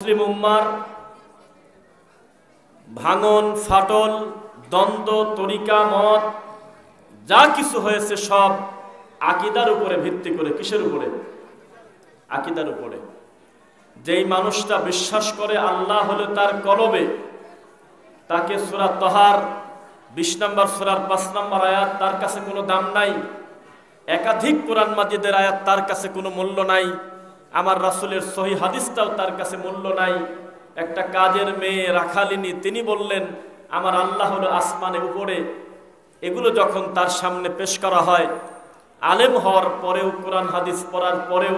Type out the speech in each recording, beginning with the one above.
মুসলিম উম্মার ভাঙন, ফাটল, দ্বন্দ্ব, তরিকা, মত যা কিছু হয়েছে সব আকীদার উপরে ভিত্তি করে। কিসের উপরে? আকীদার উপরে। যেই মানুষটা বিশ্বাস করে আল্লাহ হলো তার কলবে, তাকে সূরা তাহার 20 নম্বর সূরার 5 নম্বর আয়াত তার কাছে কোনো দাম নাই। একাধিক কোরআন মাজিদের আয়াত তার কাছে কোনো মূল্য নাই। আমার রাসূলের সহিহ হাদিসটাও তার কাছে মূল্য নাই। একটা কাজের মেয়ে রাখালিনী, তিনি বললেন আমার আল্লাহ হলো আসমানের উপরে। এগুলো যখন তার সামনে পেশ করা হয়, আলেম হওয়ার পরেও, কোরআন হাদিস পড়ার পরেও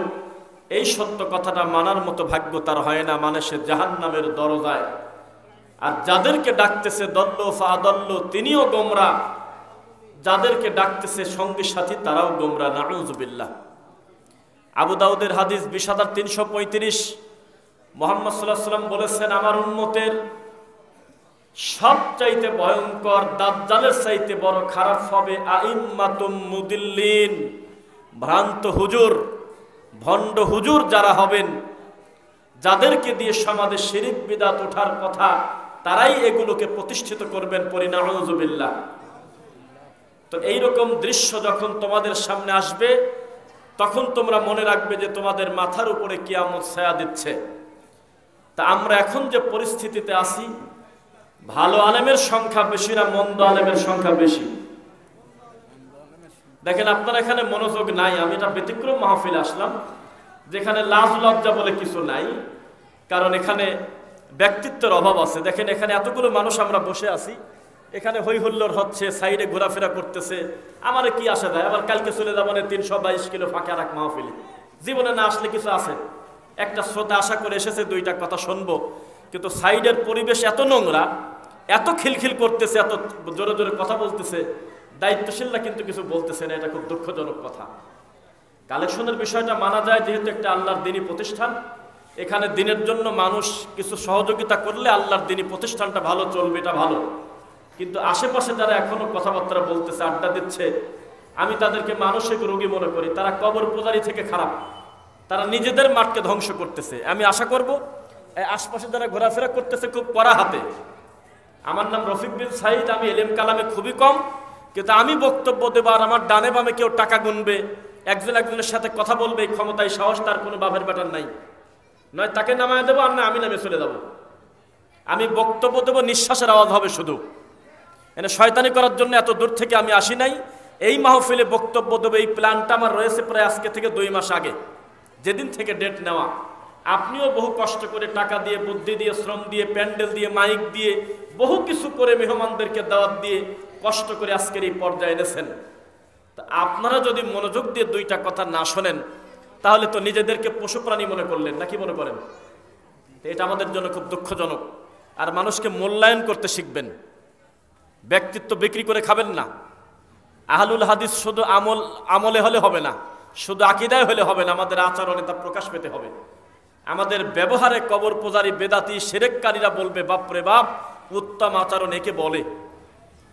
এই সত্য কথাটা মানার মতো ভাগ্য তার হয় না, মানে সে জাহান্নামের দরজায়। আর যাদেরকে ডাকতেছে দল্লু ফাদল্লু, তিনিও গোমরা। যাদেরকে ডাকতেছে সঙ্গী সাথী, তারাও গোমরা। নাউযুবিল্লাহ। আবু দাউদের হাদিস 20,335, মুহাম্মদ সাল্লাল্লাহু আলাইহি ওয়াসাল্লাম বলেছেন আমার উম্মতের সবচাইতে ভয়ঙ্কর, দাজ্জালের চাইতে বড় খারাপ হবে আইম্মাতুম মুদিল্লিন, ভ্রান্ত হুজুর, ভণ্ড হুজুর যারা হবেন, যাদেরকে দিয়ে সমাজে শিরক বিদআত ওঠার কথা, তারাই এগুলোকে প্রতিষ্ঠিত করবেন। পরি নাউযুবিল্লাহ। তো এইরকম দৃশ্য যখন তোমাদের সামনে আসবে, তখন তোমরা মনে রাখবে যে তোমাদের মাথার উপরে কিয়ামত ছায়া দিচ্ছে। তা আমরা এখন যে পরিস্থিতিতে আছি, ভালো আলেমের সংখ্যা বেশি না মন্দ আলেমের সংখ্যা বেশি? দেখেন আপনারা এখানে মনোযোগ নাই। আমি এটা ব্যতিক্রম মাহফিলে আসলাম, যেখানে লাজ লজ্জা বলে কিছু নাই, কারণ এখানে ব্যক্তিত্বের অভাব আছে। দেখেন এখানে এতগুলো মানুষ আমরা বসে আছি, এখানে হই হুল্লোড় হচ্ছে, সাইডে ঘোরাফেরা করতেছে, আমার কি আসে দেয়? আবার কালকে চলে যাবো 322 কিলো ফাঁকা রাখ মাহফিলে। জীবনে না আসলে কিছু আছে? একটা শ্রোতা আশা করে এসেছে, 2টা কথা শুনবো, কিন্তু সাইডের পরিবেশ এত নোংরা, এত খিলখিল করতেছে, এত জোরে জোরে কথা বলতেছে, দায়িত্বশীলরা কিন্তু কিছু বলতেছে না। এটা খুব দুঃখজনক কথা। কালেকশনের বিষয়টা মানা যায়, যেহেতু একটা আল্লাহর দ্বীনি প্রতিষ্ঠান, এখানে দিনের জন্য মানুষ কিছু সহযোগিতা করলে আল্লাহর দ্বীনি প্রতিষ্ঠানটা ভালো চলবে, এটা ভালো। কিন্তু আশেপাশে যারা এখনো কথাবার্তা বলতেছে, আড্ডা দিচ্ছে, আমি তাদেরকে মানসিক রোগী মনে করি। তারা কবর পূজারি থেকে খারাপ, তারা নিজেদের মাঠকে ধ্বংস করতেছে। আমি আশা করব আশপাশে যারা ঘোরাফেরা করতেছে খুব কড়া হাতে। আমার নাম রফিক বিন সাইদ, আমি এলেম কালামে খুবই কম, কিন্তু আমি বক্তব্য দেব আর আমার ডানে বামে কেউ টাকা গুনবে, একজন একজনের সাথে কথা বলবে, এই ক্ষমতায় সাহস তার কোনো বাপের বেটার নাই। নয় তাকে নামায় দেবো, আর না আমি নামে চলে যাব। আমি বক্তব্য দেবো, নিঃশ্বাসের আওয়াজ হবে শুধু। এনে শয়তানি করার জন্য এত দূর থেকে আমি আসি নাই। এই মাহফিলে বক্তব্য দেবো, এই প্ল্যানটা আমার রয়েছে প্রায় আজকে থেকে 2 মাস আগে, যেদিন থেকে ডেট নেওয়া। আপনিও বহু কষ্ট করে টাকা দিয়ে, বুদ্ধি দিয়ে, শ্রম দিয়ে, প্যান্ডেল দিয়ে, মাইক দিয়ে, বহু কিছু করে মেহমানদেরকে দাওয়াত দিয়ে কষ্ট করে আজকের এই পর্যায়ে এনেছেন। তা আপনারা যদি মনোযোগ দিয়ে 2টা কথা না শোনেন, তাহলে তো নিজেদেরকে পশু প্রাণী মনে করলেন, নাকি মনে করেন? এটা আমাদের জন্য খুব দুঃখজনক। আর মানুষকে মূল্যায়ন করতে শিখবেন, ব্যক্তিত্ব বিক্রি করে খাবেন না। আহলুল হাদিস শুধু আমলে হলে হবে না, শুধু আকীদায় হলে হবে না, আমাদের আচরণে তা প্রকাশ পেতে হবে। আমাদের ব্যবহারে কবর পূজারী, বেদাতি, শিরককারীরা বলবে বাপরে বাপ, উত্তম আচরণ একে বলে।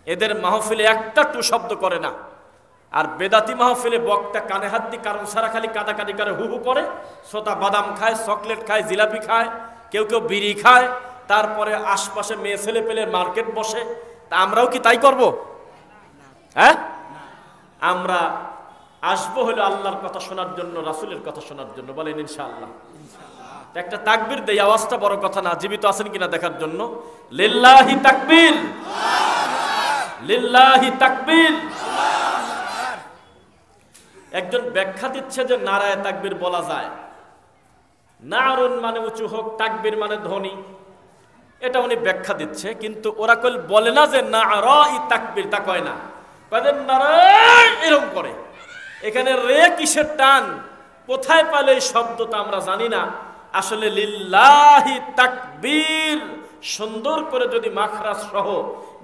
এদের মাহফিলে একটা টু শব্দ করে না। আর বেদাতি মাহফিলে বক্তা কানে হাত দিয়ে কারণ সারা খালি কাদাকাদি করে, হু হু করে, শ্রোতা বাদাম খায়, চকলেট খায়, জিলাপি খায়, কেউ কেউ বিড়ি খায়, তারপরে আশপাশে মেয়ে ছেলে পেলে মার্কেট বসে। তা আমরাও কি তাই করব? হ্যাঁ, আমরা আসবো হলো আল্লাহর কথা শোনার জন্য, রাসূলের কথা শোনার জন্য। বলেন ইনশাআল্লাহ। একটা তাকবীর দেই, আওয়াজটা বড় কথা না, জীবিত আছেন কিনা দেখার জন্য। লিল্লাহি তাকবীর, লিল্লাহি তাকবীর। একজন ব্যাখ্যা দিচ্ছে যে নারায়ে তাকবীর বলা যায়। নারুন মানে উঁচু হোক, তাকবীর মানে ধ্বনি, এটা উনি ব্যাখ্যা দিচ্ছে। কিন্তু ওরাকল বলে না যে নারাই তাকবীর, তা কয় না, কয় নারায় এরকম করে। এখানে রে কিসের টান, কোথায় পালে এই শব্দটা আমরা জানি না। আসলে লিল্লাহি তাকবীর সুন্দর করে যদি মাখরাজ সহ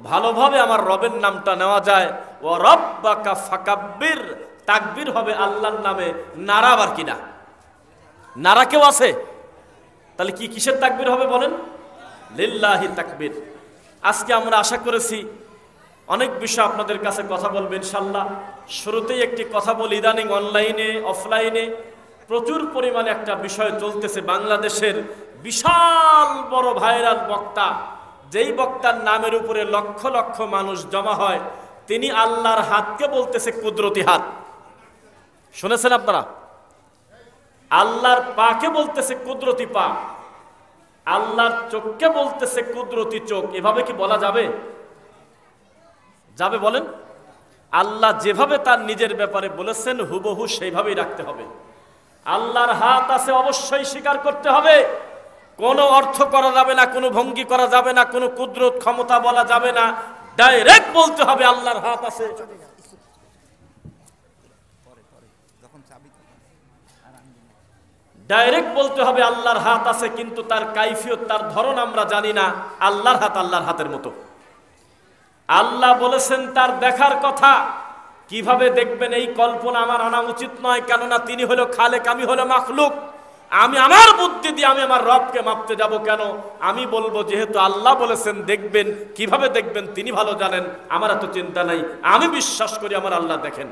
ভালোভাবে আমার রবের নামটা নেওয়া যায়, ও রব্বাকা ফাকাব্বির, তাকবীর হবে আল্লাহর নামে। নারা আবার কিনা, নারা কেউ আছে? তাহলে কি কিসের তাকবীর হবে বলেন? লিল্লাহি তাকবীর। আজকে আমরা আশা করেছি অনেক বিষয় আপনাদের কাছে কথা বলবেন ইনশাআল্লাহ। শুরুতেই একটি কথা বলি, ইদানিং অনলাইনে অফলাইনে প্রচুর পরিমাণে একটা বিষয় চলতেছে, বাংলাদেশের বিশাল বড় ভাইরাল বক্তা, যেই বক্তার নামের উপরে লক্ষ লক্ষ মানুষ জমা হয়, তিনি আল্লাহর হাতকে বলতেছে কুদরতি হাত। শুনেছেন আপনারা? আল্লাহর পাকে বলতেছে কুদরতি পা, আল্লাহর চোখকে বলতেছে কুদরতি চোখ। এভাবে কি বলা যাবে? যাবে বলেন? আল্লাহ যেভাবে তার নিজের ব্যাপারে বলেছেন হুবহু সেইভাবেই রাখতে হবে। আল্লাহর হাত আছে অবশ্যই স্বীকার করতে হবে, কোনো অর্থ করা যাবে না, কোনো ভঙ্গি করা যাবে না, কোনো কুদরত ক্ষমতা বলা যাবে না, ডাইরেক্ট বলতে হবে আল্লাহর হাত আছে। ডাইরেক্ট বলতে হবে আল্লাহর হাত আছে, কিন্তু তার কাইফিয়ত, তার ধরন আমরা জানি না। আল্লাহর হাত আল্লাহর হাতের মতো। আল্লাহ বলেছেন তার দেখার কথা, কিভাবে দেখবেন এই কল্পনা আমার আনা উচিত নয়, কেননা তিনি হলো খালেক, আমি হলো মাখলুক। আমি আমার বুদ্ধি দিয়ে আমি আমার রবকে মাপতে যাব কেন? আমি বলবো যেহেতু আল্লাহ বলেছেন দেখবেন, কিভাবে দেখবেন তিনি ভালো জানেন, আমার এত চিন্তা নাই, আমি বিশ্বাস করি আমার আল্লাহ দেখেন।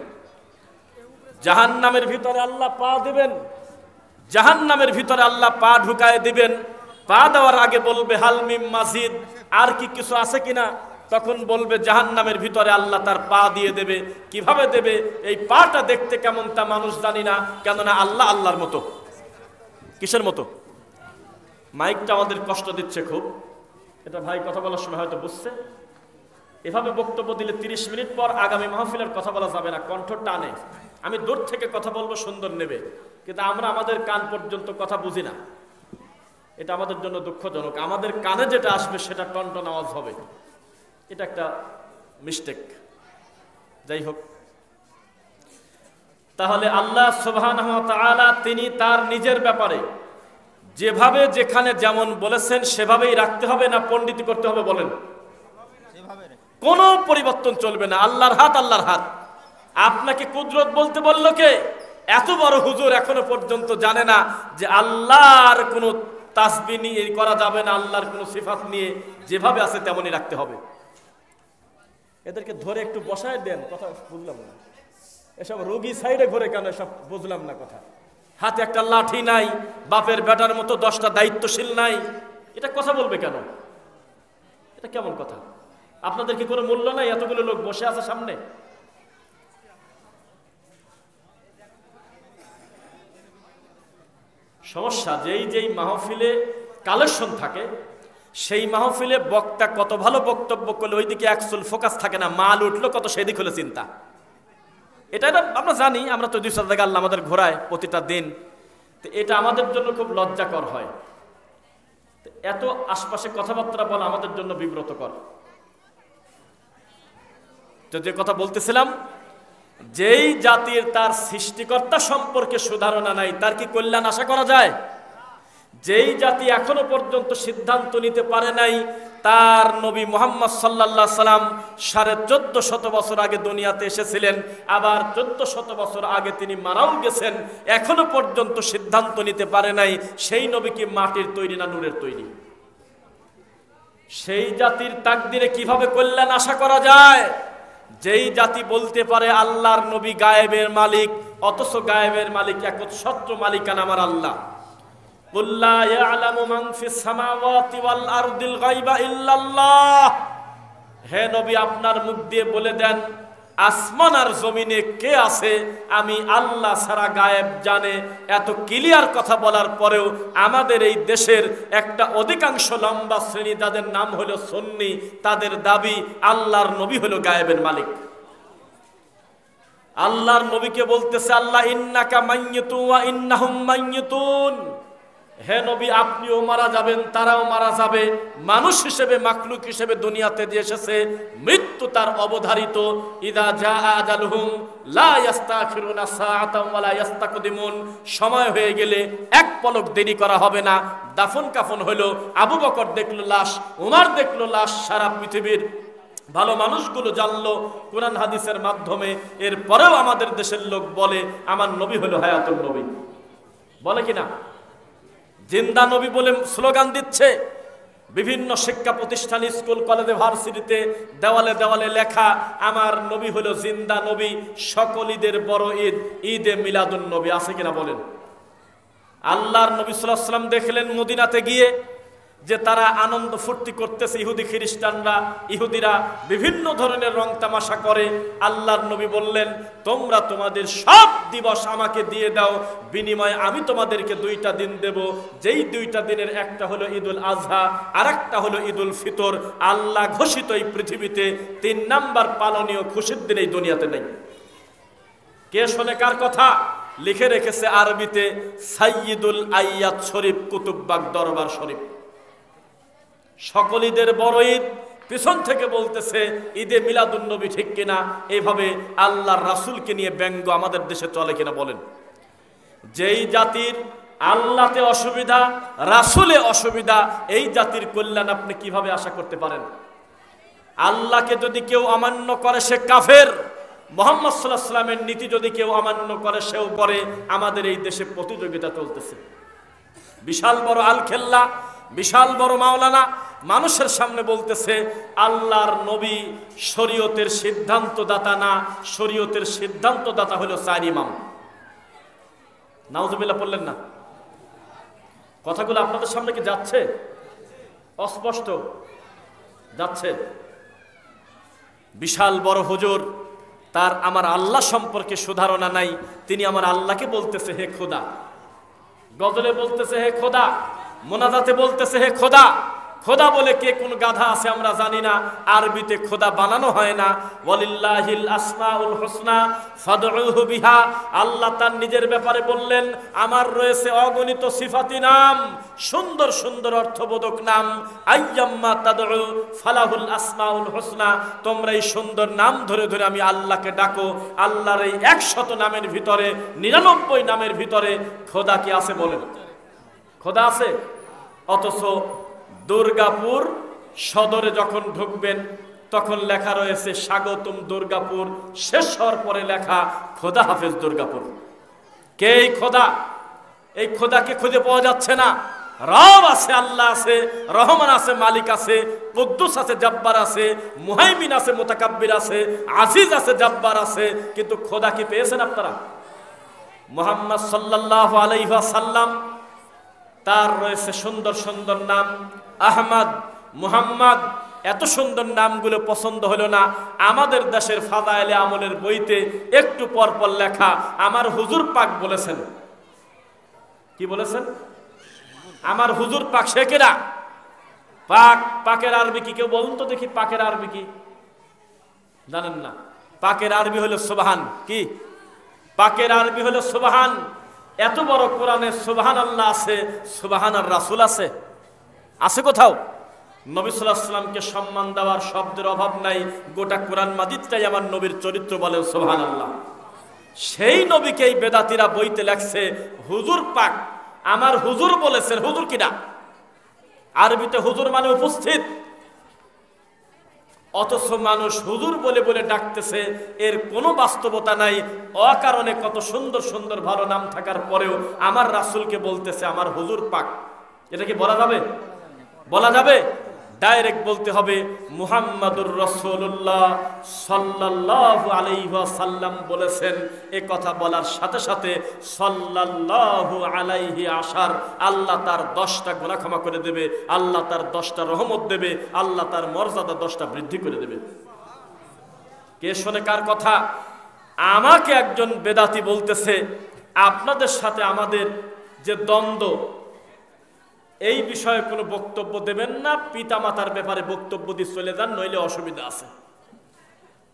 জাহান্নামের ভিতরে আল্লাহ পা দিবেন, জাহান্নামের ভিতরে আল্লাহ পা ঢুকায় দিবেন। পা দেওয়ার আগে বলবে হাল মিম মাজিদ, আর কি কিছু আছে কিনা? তখন বলবে জাহান্নামের ভিতরে আল্লাহ তার পা দিয়ে দেবে। কিভাবে দেবে? এই পাটা দেখতে কেমন তা মানুষ জানি না, কেননা আল্লাহ আল্লাহর মতো। কিসের মতো? মাইকটা আমাদের কষ্ট দিচ্ছে খুব, এটা ভাই কথা বলার সময় হয়তো বুঝছে। এভাবে বক্তব্য দিলে 30 মিনিট পর আগামী মাহফিলের কথা বলা যাবে না, কণ্ঠ টানে। আমি দূর থেকে কথা বলবো, সুন্দর নেবে, কিন্তু আমরা আমাদের কান পর্যন্ত কথা বুঝি না। এটা আমাদের জন্য দুঃখজনক। আমাদের কানে যেটা আসবে সেটা টনটন আওয়াজ হবে, এটা একটা মিস্টেক। যাই হোক, তাহলে আল্লাহ সুবহানাহু ওয়া তাআলা তিনি তার নিজের ব্যাপারে যেভাবে যেখানে যেমন বলেছেন সেভাবেই রাখতে হবে, না পণ্ডিতি করতে হবে? বলেন, কোনো পরিবর্তন চলবে না। আল্লাহর হাত আল্লাহর হাত। আপনাকে কুদরত বলতে বলল কে? এত বড় হুজুর এখনো পর্যন্ত জানে না যে আল্লাহর কোনো তাসবিহ নিয়ে করা যাবে না, আল্লাহর কোনো সিফাত নিয়ে যেভাবে আছে তেমনই রাখতে হবে। এদেরকে ধরে একটু বসায় দেন, কথা বুঝলাম না। এসব রোগী সাইডে ঘুরে কেন, এসব বুঝলাম না কথা। হাতে একটা লাঠি নাই, বাপের বেটার মতো 10টা দায়িত্বশীল নাই, এটা কথা বলবে কেন? এটা কেমন কথা? আপনাদের কি কোনো মূল্য নাই? এতগুলো লোক বসে আছে সামনে। সমস্যা যেই যেই মাহফিলে কালেকশন থাকে, সেই মাহফিলে বক্তা কত ভালো বক্তব্য করলে ওইদিকে অ্যাকচুয়াল ফোকাস থাকে না, মাল উঠলো কত সেদিক হলে চিন্তা। এটা আমরা জানি, আমরা তো 200 জায়গা আল্লাহ আমাদের ঘোরায় প্রতিটা দিন, তো এটা আমাদের জন্য খুব লজ্জাকর হয়। এত আশপাশে কথাবার্তা বলা আমাদের জন্য বিব্রতকর। তো যে কথা বলতেছিলাম, যেই জাতির তার সৃষ্টিকর্তা সম্পর্কে সুধারণা নাই, তার কি কল্যাণ আশা করা যায়? যেই জাতি এখনো পর্যন্ত সিদ্ধান্ত নিতে পারে নাই তার নবী মুহাম্মদ সাল্লাল্লাহু আলাইহি সাল্লাম 1450 বছর আগে দুনিয়াতে এসেছিলেন, আবার 1400 বছর আগে তিনি মারাও গেছেন, এখনো পর্যন্ত সিদ্ধান্ত নিতে পারে নাই সেই নবী কি মাটির তৈরি না নূরের তৈরি? সেই জাতির তাকদিরে কিভাবে কল্যাণ আশা করা যায়? যেই জাতি বলতে পারে আল্লাহর নবী গায়েবের মালিক, অথচ গায়েবের মালিক একচ্ছত্র মালিকানা আমার আল্লাহ। কুল্লা ইয়ালামু মান ফিস সামাওয়াতি ওয়াল আরদিল গায়বা ইল্লাল্লাহ। হে নবী, আপনার মুখ দিয়ে বলে দেন আসমান আর জমিনে কে আছে? আমি আল্লাহ ছাড়া গায়েব জানে। এত ক্লিয়ার কথা বলার পরেও আমাদের এই দেশের একটা অধিকাংশ লম্বা শ্রেণী, তাদের নাম হলো সুন্নি, তাদের দাবি আল্লাহর নবী হলো গায়েবের মালিক। আল্লাহর নবীকে বলতেছে আল্লাহ, ইন্নাকা মাইয়িতু ওয়া ইন্নাহুম মাইয়িতুন। হে নবী, আপনিও মারা যাবেন, তারাও মারা যাবে। মানুষ হিসেবে, মাখলুক হিসেবে দুনিয়াতে যে এসেছে, মৃত্যু তার অবধারিত। ইদা জা আজালুহুম লা ইস্তাখিরুনা সাআতাম ওয়া লা ইস্তাকদিমুন। সময় হয়ে গেলে এক পলক দেরি করা হবে না। দাফন কাফন হলো, আবু বকর দেখলো লাশ, ওমর দেখলো লাশ, সারা পৃথিবীর ভালো মানুষগুলো জানলো কোরআন হাদিসের মাধ্যমে। এরপরেও আমাদের দেশের লোক বলে আমার নবী হলো হায়াতুল নবী, বলে কিনা? জিন্দা নবী বলে স্লোগান দিচ্ছে। বিভিন্ন শিক্ষা প্রতিষ্ঠান, স্কুল, কলেজে, ভার্সিটিতে দেওয়ালে দেওয়ালে লেখা আমার নবী হলো জিন্দা নবী। সকল ঈদের বড় ঈদ ঈদে মিলাদুন নবী, আছে কিনা বলেন? আল্লাহর নবী সাল্লাল্লাহু আলাইহি ওয়াসাল্লাম দেখলেন মদিনাতে গিয়ে যে তারা আনন্দ ফুর্তি করতেছে, ইহুদি খ্রিস্টানরা, ইহুদিরা বিভিন্ন ধরনের রং তামাশা করে। আল্লাহর নবী বললেন, তোমরা তোমাদের সব দিবস আমাকে দিয়ে দাও, বিনিময়ে আমি তোমাদেরকে 2টা দিন দেব, যেই 2টা দিনের একটা হলো ঈদুল আজহা, আর একটা হলো ঈদুল ফিতর। আল্লাহ ঘোষিত এই পৃথিবীতে 3 নাম্বার পালনীয় খুশির দিন এই দুনিয়াতে নেই। কে শোনে কার কথা? লিখে রেখেছে আরবিতে সাইয়্যিদুল আইয়াত শরীফ, কুতুববাগ দরবার শরীফ। সকল ঈদের বড় ঈদ। পিছন থেকে বলতেছে ঈদে মিলাদুন নবী ঠিক কিনা? এইভাবে আল্লাহর রাসূলকে নিয়ে ব্যঙ্গ আমাদের দেশে চলে কিনা বলেন? যেই জাতির আল্লাহতে অসুবিধা, রাসূলে অসুবিধা, এই জাতির কল্যাণ আপনি কিভাবে আশা করতে পারেন? আল্লাহকে যদি কেউ অমান্য করে সে কাফের, মুহাম্মদ সাল্লাল্লাহু আলাইহি ওয়াসাল্লামের নীতি যদি কেউ অমান্য করে সেও করে। আমাদের এই দেশে প্রতিযোগিতা চলতেছে, বিশাল বড় আলখেল্লা, বিশাল বড় মাওলানা মানুষের সামনে বলতেছে আল্লাহর নবী শরীয়তের সিদ্ধান্তদাতা না, শরীয়তের সিদ্ধান্তদাতা হলো 4 ইমাম। নাউজুবিল্লাহ পড়লেন না? কথাগুলো আপনাদের সামনে কি যাচ্ছে? অস্পষ্ট যাচ্ছে। বিশাল বড় হুজুর, তার আমার আল্লাহ সম্পর্কে সুধারণা নাই, তিনি আমার আল্লাহকে বলতেছে হে খোদা, গজলে বলতেছে হে খোদা, মোনাজাতে বলতেছে হে খোদা। খোদা বলে কে কোন গাধা আছে আমরা জানি না, আরবিতে খোদা বানানো হয় না। ওয়ালিল্লাহিল আসমাউল হুসনা ফাদউহু বিহা। আল্লাহ তার নিজের ব্যাপারে বললেন, আমার রয়েছে অগণিত সিফাতি নাম, সুন্দর সুন্দর অর্থবোধক নাম। আইয়াম্মা তাদউ ফালাহুল আসমাউল হুসনা। তোমরা এই সুন্দর নাম ধরে ধরে আমি আল্লাহকে ডাকো। আল্লাহর এই 100 নামের ভিতরে 99 নামের ভিতরে খোদা কি আছে বলেন? খোদা আছে? অথচ দুর্গাপুর সদরে যখন ঢুকবেন তখন লেখা রয়েছে স্বাগতম দুর্গাপুর, শেষ হওয়ার পরে লেখা খোদা হাফেজ দুর্গাপুর। কে এই খোদা? এই খোদাকে খুঁজে পাওয়া যাচ্ছে না। রব আছে, আল্লাহ আছে, রহমান আছে, মালিক আছে, কুদ্দুস আছে, জব্বার আছে, মুহাইমিন আছে, মুতাকাব্বির আছে, আজিজ আছে, জব্বার আছে, কিন্তু খোদা কি পেয়েছেন আপনারা? মুহাম্মদ সাল্লাল্লাহু আলাইহি ওয়াসাল্লাম, তার রয়েছে সুন্দর সুন্দর নাম, আহমদ, মুহাম্মদ, এত সুন্দর নামগুলো পছন্দ হলো না। আমাদের দেশের ফাদায়েলে আমলের বইতে একটু পর পর লেখা আমার হুজুর পাক বলেছেন। কি বলেছেন? আমার হুজুর পাক। সে কেনা পাক? পাকের আরবি কি কেউ বলুন তো দেখি? পাকের আরবি কি জানেন না? পাকের আরবি হলো সুবহান। কি পাকের আরবি হলো সুবহান। এত বড় কোরআনে সুবহান আল্লাহ আছে, সুবহান আর রাসূল আছে? আছে কোথাও? নবী সাল্লাল্লাহু আলাইহি ওয়াসাল্লামকে সম্মান দেওয়ার শব্দের অভাব নাই। গোটা কোরআন মাজিদটাই আমার নবীর চরিত্র বলে সুবহানাল্লাহ। সেই নবীকে এই বেদাতীরা বইতে লেখছে হুজুর পাক। আমার হুজুর বলেছেন। হুজুর কিনা? আরবিতে হুজুর মানে উপস্থিত। অথচ মানুষ হুজুর বলে বলে ডাকতেছে, এর কোনো বাস্তবতা নাই। অকারণে কত সুন্দর সুন্দর ভালো নাম থাকার পরেও আমার রাসূলকে বলতেছে আমার হুজুর পাক। এটা কি বলা যাবে? বলা যাবে? ডাইরেক্ট বলতে হবে মুহাম্মাদুর রাসূলুল্লাহ সাল্লাল্লাহু আলাইহি ওয়াসাল্লাম বলেছেন। এই কথা বলার সাথে সাথে সাল্লাল্লাহু আলাইহি আশার, আল্লাহ তার 10টা গুনাহ ক্ষমা করে দেবে, আল্লাহ তার 10টা রহমত দেবে, আল্লাহ তার মর্যাদা 10টা বৃদ্ধি করে দেবে। কে শোনে কার কথা? আমাকে একজন বেদাতি বলতেছে আপনাদের সাথে আমাদের যে দ্বন্দ্ব, এই বিষয়ে কোনো বক্তব্য দেবেন না, পিতামাতার ব্যাপারে বক্তব্য দিয়ে চলে যান, নইলে অসুবিধা আছে।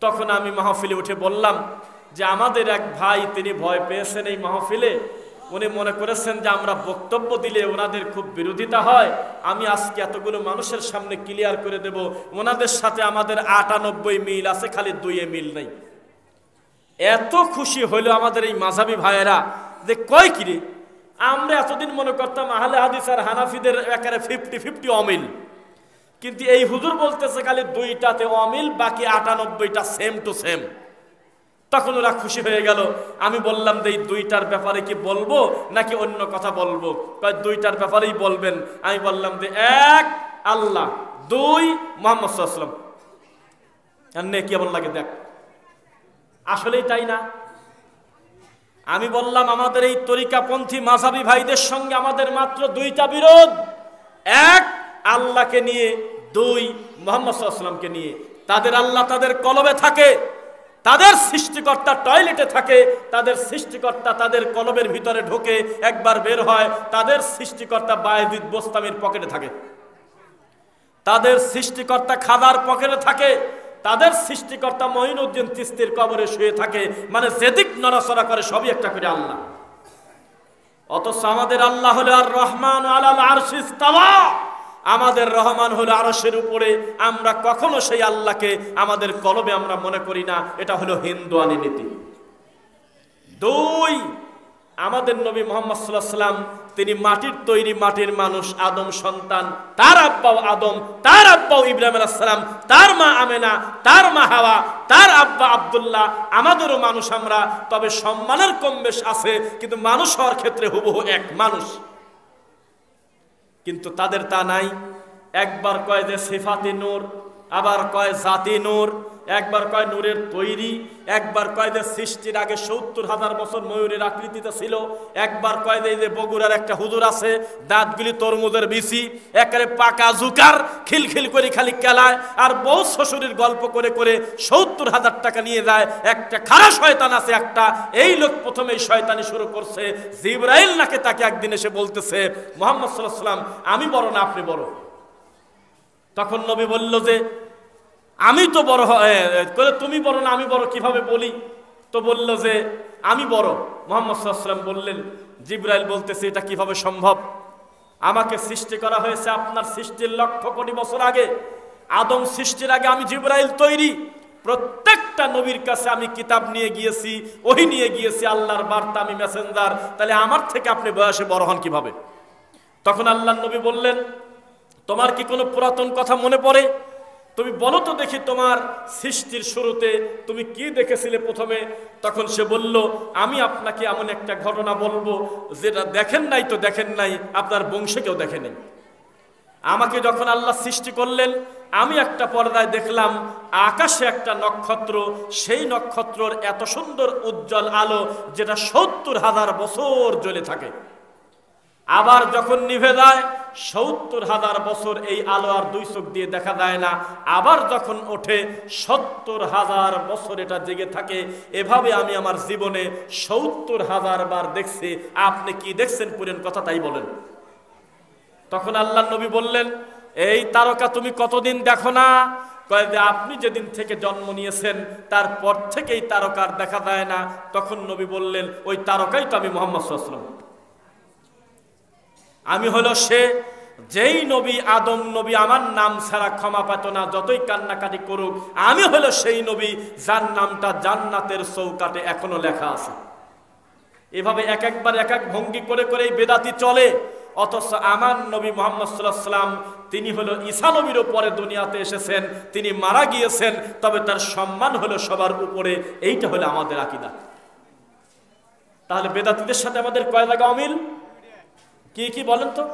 তখন আমি মাহফিলে উঠে বললাম যে আমাদের এক ভাই, তিনি ভয় পেয়েছেন এই মাহফিলে। উনি মনে করেছেন যে আমরা বক্তব্য দিলে ওনাদের খুব বিরোধিতা হয়। আমি আজকে এতগুলো মানুষের সামনে ক্লিয়ার করে দেব ওনাদের সাথে আমাদের 98 মিল আছে, খালি 2 মিল নেই। এত খুশি হইল আমাদের এই মাযহাবী ভাইয়েরা যে কয় কিরে, আমরা এতদিন মনে করতাম আহলে হাদিস আর হানাফিদের একেবারে 50-50 অমিল, কিন্তু এই হুজুর বলতেছে খালি 2টাতে অমিল, বাকি 98টা সেম টু সেম। তখন ওরা খুশি হয়ে গেল। আমি বললাম যে এই 2টার ব্যাপারে কি বলবো নাকি অন্য কথা বলবো? 2টার ব্যাপারেই বলবেন। আমি বললাম যে 1 আল্লাহ, 2 মুহাম্মদ সাল্লাল্লাহু আলাইহি ওয়াসাল্লাম। কেমন লাগে দেখ? আসলেই তাই না? আমি বললাম আমাদের এই তরিকাপন্থী মাযহাবী ভাইদের সঙ্গে আমাদের মাত্র দুইটা বিরোধ। এক, আল্লাহকে নিয়ে। দুই, মুহাম্মদ সাল্লাল্লাহু আলাইহি ওয়াসাল্লামকে নিয়ে। তাদের আল্লাহ তাদের কলবে থাকে, তাদের সৃষ্টিকর্তা টয়লেটে থাকে, তাদের সৃষ্টিকর্তা তাদের কলবের ভিতরে ঢোকে, একবার বের হয়। তাদের সৃষ্টিকর্তা বায়েজিদ বোস্তামির পকেটে থাকে, তাদের সৃষ্টিকর্তা খাদার পকেটে থাকে, তাদের সৃষ্টিকর্তা মঈনুদ্দিন চিশতির কবরে শুয়ে থাকে। মানে যেদিক নড়াচড়া করে সবই একটা করে আল্লাহ। অথচ আমাদের আল্লাহ হলো আর রহমান আলাল আরশি ইস্তাওয়া, আমাদের রহমান হলো আরশের উপরে। আমরা কখনো সেই আল্লাহকে আমাদের কলবে আমরা মনে করি না। এটা হলো হিন্দুয়ানি নীতি। দুই, আমাদের নবী মুহাম্মদ সাল্লাল্লাহু আলাইহি ওয়াসাল্লাম তিনি মাটির তৈরি, মাটির মানুষ, আদম সন্তান। তার আব্বাও আদম, তার আব্বাও ইব্রাহিম আলাইহিস সালাম, তার মা আমেনা, তার মা হাওয়া, তার আব্বা আব্দুল্লাহ। আমাদেরও মানুষ আমরা, তবে সম্মানের কম বেশ আছে, কিন্তু মানুষ হওয়ার ক্ষেত্রে হুবহু এক মানুষ। কিন্তু তাদের তা নাই। একবার কয় যে সিফাতি নূর, আবার কয় জাতি নূর, একবার কয় নূরের তৈরি, একবার কয় যে সৃষ্টির আগে ৭০,০০০ বছর ময়ূরের আকৃতিতে ছিল, একবার কয় যে বগুড়ার একটা হুজুর আছে দাঁতগুলি তরমুজের বিচি, একেবারে পাকা জুকার, খিলখিল করে খালি কেলায়, আর বউ শ্বশুরের গল্প করে করে ৭০,০০০ টাকা নিয়ে যায়। একটা খারাপ শয়তান আছে একটা, এই লোক প্রথমে এই শয়তানি শুরু করছে। জিবরাইল নাকি তাকে একদিন এসে বলতেছে, মুহাম্মদ সাল্লাল্লাহু আলাইহি ওয়াসাল্লাম আমি বড় না আপনি বড়? তখন নবী বলল যে আমি তো বড়, তুমি বড় না আমি বড় কিভাবে বলি? তো বলল যে আমি বড়। মুহাম্মদ সাল্লাল্লাহু আলাইহি ওয়াসাল্লাম বললেন, জিবরাইল বলতেছে এটা কিভাবে সম্ভব? আমাকে সৃষ্টি করা হয়েছে আপনার সৃষ্টির লক্ষ কোটি বছর আগে। আদম সৃষ্টির আগে আমি জিবরাইল তৈরি। প্রত্যেকটা নবীর কাছে আমি কিতাব নিয়ে গিয়েছি, ওহী নিয়ে গিয়েছি, আল্লাহর বার্তা, আমি মেসেঞ্জার। তাহলে আমার থেকে আপনি বয়সে বড় হন কিভাবে? তখন আল্লাহর নবী বললেন, তোমার কি কোনো পুরাতন কথা মনে পড়ে? তুমি বলো তো দেখি, তোমার সৃষ্টির শুরুতে তুমি কি দেখেছিলে প্রথমে? তখন সে বলল, আমি আপনাকে এমন একটা ঘটনা বলবো যেটা দেখেন নাই তো দেখেন নাই, আপনার বংশে কেউ দেখে নাই। আমাকে যখন আল্লাহ সৃষ্টি করলেন, আমি একটা পর্দায় দেখলাম আকাশে একটা নক্ষত্র, সেই নক্ষত্রর এত সুন্দর উজ্জ্বল আলো যেটা ৭০,০০০ বছর জ্বলে থাকে। আবার যখন নিভে যায় ৭০,০০০ বছর এই আলো আর দুই চোখ দিয়ে দেখা যায় না। আবার যখন ওঠে ৭০,০০০ বছর এটা জেগে থাকে। এভাবে আমি আমার জীবনে ৭০,০০০ বার দেখছি। আপনি কি দেখছেন? পুরেন কথা তাই বলেন। তখন আল্লাহর নবী বললেন, এই তারকা তুমি কতদিন দেখো না? কয় যে আপনি যেদিন থেকে জন্ম নিয়েছেন তারপর থেকেই তারকার দেখা যায় না। তখন নবী বললেন, ওই তারকাই তো আমি মুহাম্মদ সাল্লাল্লাহু আলাইহি ওয়াসাল্লাম। আমি হলো সে, যেই নবী আদম নবী আমার নাম ছাড়া ক্ষমা পেত না, যতই কান্নাকাটি করুক। আমি হলো সেই নবী যার নামটা জান্নাতের চৌকাটে এখনো লেখা আছে। এভাবে এক একবার এক এক ভঙ্গি করে করে বেদাতি চলে। অথচ আমার নবী মুহাম্মদ সাল্লাল্লাহু আলাইহি ওয়াসাল্লাম তিনি হলো ঈসা নবীর উপরে দুনিয়াতে এসেছেন, তিনি মারা গিয়েছেন, তবে তার সম্মান হলো সবার উপরে। এইটা হলো আমাদের আকীদা। তাহলে বেদাতিদের সাথে আমাদের কয় জায়গা অমিল? কি কি বলেন তো?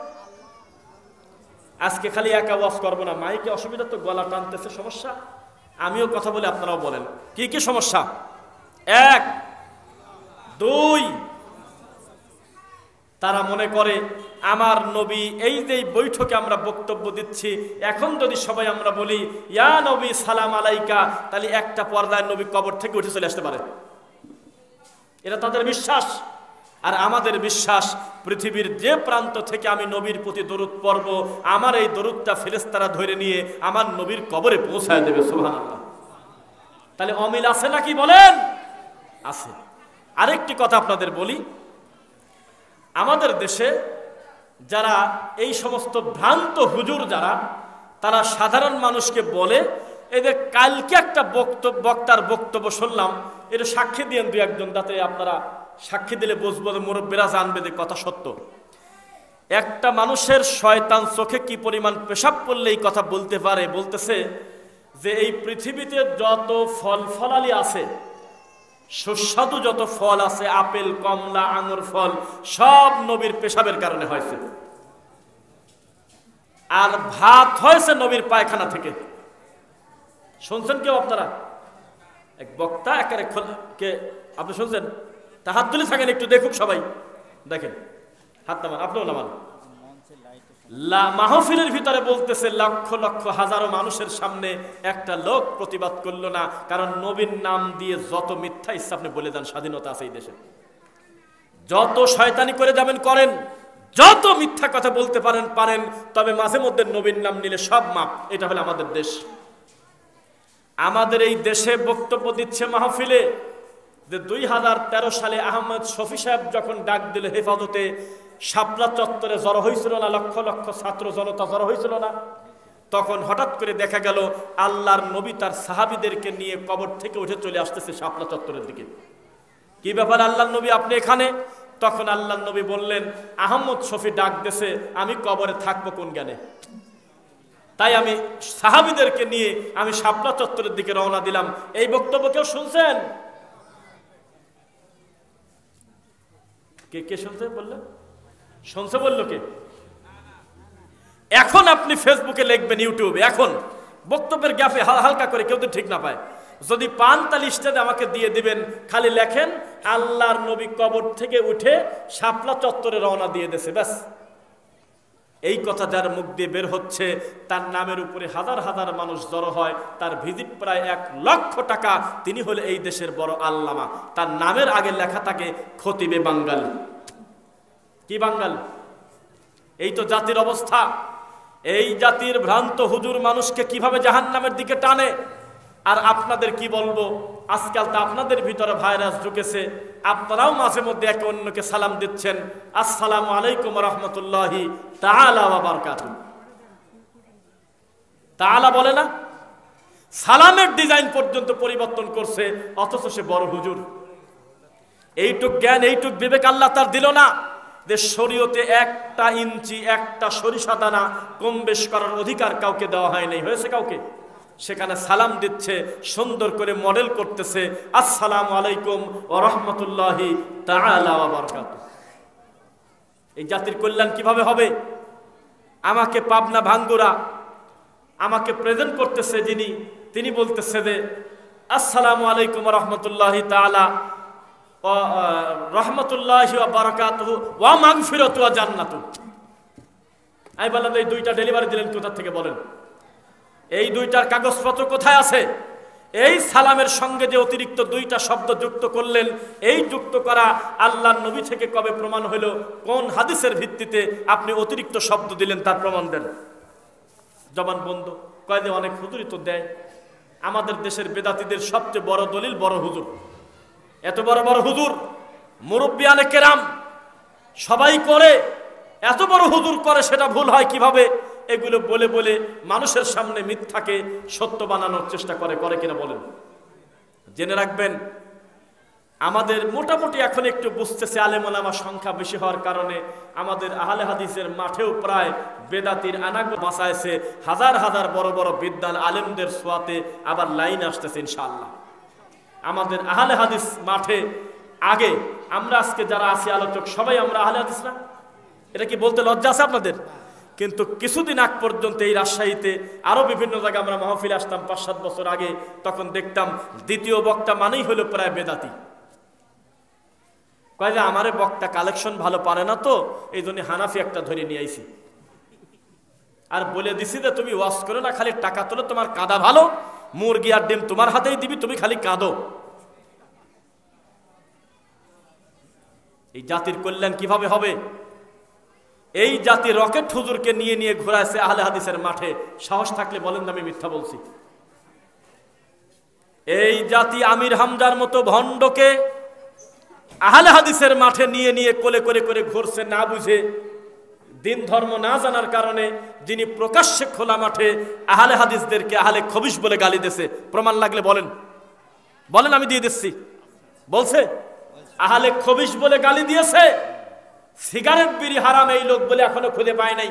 আজকে খালি একা ওয়াজ করবো না, মাইকে অসুবিধা তো, গলা টানতেছে সমস্যা। আমিও কথা বলে আপনারাও বলেন কি কি সমস্যা। এক, দুই, তারা মনে করে আমার নবী, এই যে বৈঠকে আমরা বক্তব্য দিচ্ছি, এখন যদি সবাই আমরা বলি ইয়া নবী সালাম আলাইকা, তাহলে একটা পর্দায় নবী কবর থেকে উঠে চলে আসতে পারে। এটা তাদের বিশ্বাস। আর আমাদের বিশ্বাস, পৃথিবীর যে প্রান্ত থেকে আমি নবীর প্রতি দরুদ পড়ব, আমার এই দরুদটা ফেরেশতারা ধরে নিয়ে আমার নবীর কবরে পৌঁছায় দেবে। সুবহানাল্লাহ। তাহলে অমিল আছে নাকি বলেন? আছে। আরেকটি কথা আপনাদের বলি, আমাদের দেশে যারা এই সমস্ত ভ্রান্ত হুজুর যারা, তারা সাধারণ মানুষকে বলে, এই যে কালকে একটা বক্তার বক্তব্য শুনলাম, এটা সাক্ষী দিয়েন দু একজন, যাতে আপনারা সাক্ষী দিলে বুঝবো, মুরব্বীরা জানবে যে কথা সত্য। একটা মানুষের শয়তান চোখে কি পরিমাণ পেশাব পড়লে এই কথা বলতে পারে? বলতেছে যে এই পৃথিবীতে যত ফল ফলালি আছে, সুস্বাদু যত ফল আছে, আপেল, কমলা, আঙুর ফল, সব নবীর পেশাবের কারণে হয়েছে। আর ভাত হয়েছে নবীর পায়খানা থেকে। শুনছেন কেউ আপনারা? এক বক্তা একেবারে কে আপনি শুনছেন? তা হাত তুলে থাকেন, একটু দেখুক সবাই, দেখেন হাত নামান, আপনিও নামান। মাহফিলের ভিতরে বলতেছে লক্ষ লক্ষ হাজারো মানুষের সামনে একটা লোক প্রতিবাদ করলো না, কারণ নবীর নাম দিয়ে যত মিথ্যা ইচ্ছা আপনি বলে দেন, স্বাধীনতা আছে এই দেশে। যত শয়তানি করে যাবেন করেন, যত মিথ্যা কথা বলতে পারেন পারেন, তবে মাঝে মধ্যে নবীর নাম নিলে সব মাপ। এটা হলো আমাদের দেশ। আমাদের এই দেশে বক্তব্য দিচ্ছে মাহফিলে যে 2013 সালে আহমদ শফি সাহেব যখন ডাক দিল হেফাজতে, শাপলা চত্বরে জড়ো হয়েছিল না, লক্ষ লক্ষ ছাত্র জনতা জড়ো হয়েছিল না? তখন হঠাৎ করে দেখা গেল আল্লাহর নবী তার সাহাবীদেরকে নিয়ে কবর থেকে উঠে চলে আসতেছে শাপলা চত্বরের দিকে। কি ব্যাপার আল্লাহর নবী, আপনি এখানে? তখন আল্লাহর নবী বললেন, আহমদ শফি ডাক দিয়েছে, আমি কবরে থাকবো কোন জ্ঞানে, তাই আমি সাহাবীদেরকে নিয়ে আমি শাপলা চত্বরের দিকে রওনা দিলাম। এই বক্তব্য কেউ শুনছেন? কে কে শুনছে বললেন? শুনছে বললো কে? এখন আপনি ফেসবুকে লিখবেন, ইউটিউবে, এখন বক্তব্যের গ্যাপে হালকা করে কেউ তো ঠিক না পায়, যদি পান তাহলে স্টেজে আমাকে দিয়ে দিবেন, খালি লেখেন আল্লাহর নবী কবর থেকে উঠে শাপলা চত্বরে রওনা দিয়ে দিয়েছে, ব্যাস। এই কথা যার মুখ দিয়ে বের হচ্ছে, তার নামের উপরে হাজার হাজার মানুষ জড়ো হয়, তার ভিজিট প্রায় 1 লক্ষ টাকা। তিনি হলে এই দেশের বড় আল্লামা, তার নামের আগে লেখা থাকে খতিবে বাঙ্গাল। কি বাঙ্গাল? এই তো জাতির অবস্থা। এই জাতির ভ্রান্ত হুজুর মানুষকে কিভাবে জাহান্নামের দিকে টানে। আর আপনাদের কি বলবো, আজকাল তো আপনাদের ভিতরে ভাইরাস ঢুকেছে, আপনারাও মাঝে মধ্যে একে অন্যকে সালাম দিচ্ছেন, আসসালামু আলাইকুম রহমতুল্লাহি তাআলা ওয়া বারাকাতুহু। তাআলা বলে না, সালামের ডিজাইন পর্যন্ত পরিবর্তন করছে, অথচ সে বড় হুজুর। এইটুক জ্ঞান, এইটুক বিবেক আল্লাহ তার দিল না যে শরীয়তে 1 ইঞ্চি 1 সরিষা দানা কম বেশ করার অধিকার কাউকে দেওয়া হয় নাই। হয়েছে কাউকে? সেখানে সালাম দিচ্ছে, সুন্দর করে মডেল করতেছে, আসসালামু আলাইকুম ওয়া রাহমাতুল্লাহি তাআলা ওয়া বারাকাতুহু। এই জাতির কল্যাণ কিভাবে হবে? আমাকে পাবনা ভাঙ্গুরা আমাকে প্রেজেন্ট করতেছে যিনি, তিনি বলতেছে যে আসসালামু আলাইকুম ওয়া রাহমাতুল্লাহি তাআলা ওয়া রাহমাতুল্লাহি ওয়া বারাকাতুহু ওয়া মাগফিরাতু ওয়া জান্নাতু। আমি বললাম এই 2টা ডেলিভারি দিলেন কোথা থেকে বলেন? এই 2টার কাগজপত্র কোথায় আছে? এই সালামের সঙ্গে যে অতিরিক্ত 2টা শব্দ যুক্ত করলেন, এই যুক্ত করা আল্লাহর নবী থেকে কবে প্রমাণ হলো? কোন হাদিসের ভিত্তিতে আপনি অতিরিক্ত শব্দ দিলেন তার প্রমাণ দেন। জবান বন্ধ। কয় যে অনেক হুজুরই তো দেয়। আমাদের দেশের বেদাতীদের সবচেয়ে বড় দলিল বড় হুজুর। এত বড় বড় হুজুর, মুরব্বিয়ানে কেরাম সবাই করে, এত বড় হুজুর করে, সেটা ভুল হয় কিভাবে? এগুলো বলে বলে মানুষের সামনে মিথ্যাকে সত্য বানানোর চেষ্টা করে কিনা বলেন? জেনে রাখবেন, আমাদের মোটামুটি এখন একটু বুঝতেছে, আলেম ওলামার সংখ্যা বেশি হওয়ার কারণে আমাদের আহলে হাদিসের মাঠেও প্রায় বেদাতির আনাগো বাঁচাইছে, হাজার হাজার বড় বড় বিদ্বান আলেমদের সোয়াতে আবার লাইন আসতেছে ইনশাআল্লাহ। আমাদের আহলে হাদিস মাঠে আগে আমরা আজকে যারা আছি আলোচক সবাই আমরা আহলে হাদিস না? এটা কি বলতে লজ্জা আছে আপনাদের? কিন্তু কিছুদিন আগ পর্যন্ত এই রাজশাহীতে আরো বিভিন্ন জায়গায় আমরা মাহফিলে আসতাম 5-7 বছর আগে, তখন দেখতাম দ্বিতীয় বক্তা মানেই হলো প্রায় বেদাতি। কয় যে আমারে বক্তা কালেকশন ভালো পারে না, তো এই জন্য হানাফি একটা ধরে নিয়ে আইছি, আর বলে দিছি যে তুমি ওয়াজ করো না, খালি টাকা তোলো, তোমার কাঁদা ভালো, মুরগি আর ডিম তোমার হাতেই দিবি, তুমি খালি কাঁদো। এই জাতির কল্যাণ কিভাবে হবে? এই জাতি রকেট হুজুরকে নিয়ে নিয়ে ঘোরাইছে আহলে হাদিসের মাঠে। সাহস থাকলে বলেন আমি মিথ্যা বলছি? এই জাতি আমির হামজার মতো ভণ্ডকে আহলে হাদিসের মাঠে নিয়ে নিয়ে কোলে করে করে ঘুরছে, না বুঝে, দিন ধর্ম না জানার কারণে। যিনি প্রকাশ্যে খোলা মাঠে আহলে হাদিসদেরকে আহলে খবিশ বলে গালি দিয়েছে, প্রমাণ লাগলে বলেন, বলেন আমি দিয়ে দিচ্ছি। বলছে আহলে খবিশ বলে গালি দিয়েছে। সিগারেট বিড়ি হারাম এই লোক বলে এখনো খুঁজে পায় নাই।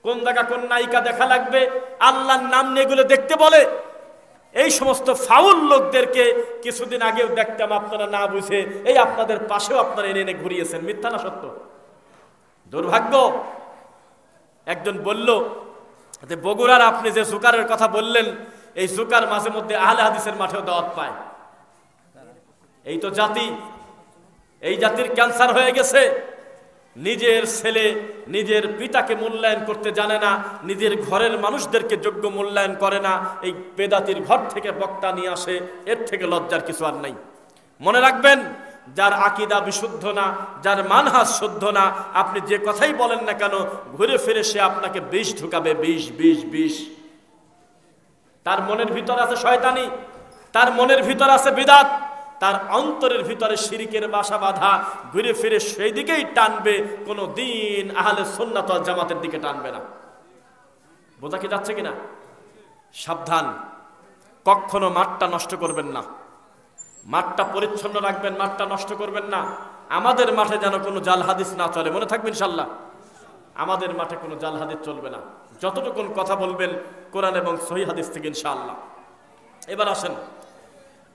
কোন জায়গা কোন নায়িকা দেখা লাগবে, আল্লাহর নাম নিয়ে এগুলো দেখতে বলে। এই সমস্ত ফাউল লোকদেরকে কিছুদিন আগেও দেখতাম, আপনারা না বুঝে এই আপনাদের পাশেও আপনারা এনে এনে ঘুরিয়েছেন। মিথ্যা না সত্য? দুর্ভাগ্য। একজন বলল যে বগুড়ার আপনি যে জুকারের কথা বললেন, এই জুকার মাঝে মধ্যে আহলে হাদিসের মাঠেও দাওয়াত পায়। এই তো জাতি। এই জাতির ক্যান্সার হয়ে গেছে। নিজের ছেলে নিজের পিতাকে মূল্যায়ন করতে জানে না, নিজের ঘরের মানুষদেরকে যোগ্য মূল্যায়ন করে না। এই বেদাতির ঘর থেকে বক্তা নিয়ে আসে, এর থেকে লজ্জার কিছু আর নাই। মনে রাখবেন, যার আকীদা বিশুদ্ধ না, যার মানহাজ শুদ্ধ না, আপনি যে কথাই বলেন না কেন, ঘুরে ফিরে সে আপনাকে বিষ ঢুকাবে, বিষ বিষ বিষ। তার মনের ভিতর আছে শয়তানি, তার মনের ভিতর আছে বিদআত, তার অন্তরের ভিতরে শিরকের বাসা বাঁধা। ঘুরে ফিরে সেই দিকেই টানবে, কোনো দিন আহলে সুন্নাত ওয়াল জামাতের দিকে টানবে না। বোঝা কি যাচ্ছে কিনা? সাবধান, কখনো মাঠটা নষ্ট করবেন না, মাঠটা পরিচ্ছন্ন রাখবেন, মাঠটা নষ্ট করবেন না। আমাদের মাঠে যেন কোনো জাল হাদিস না চলে, মনে থাকবে ইনশাআল্লাহ। আমাদের মাঠে কোনো জাল হাদিস চলবে না, যতটুকুন কথা বলবেন কোরআন এবং সহিহ হাদিস থেকে ইনশাআল্লাহ। এবার আসেন,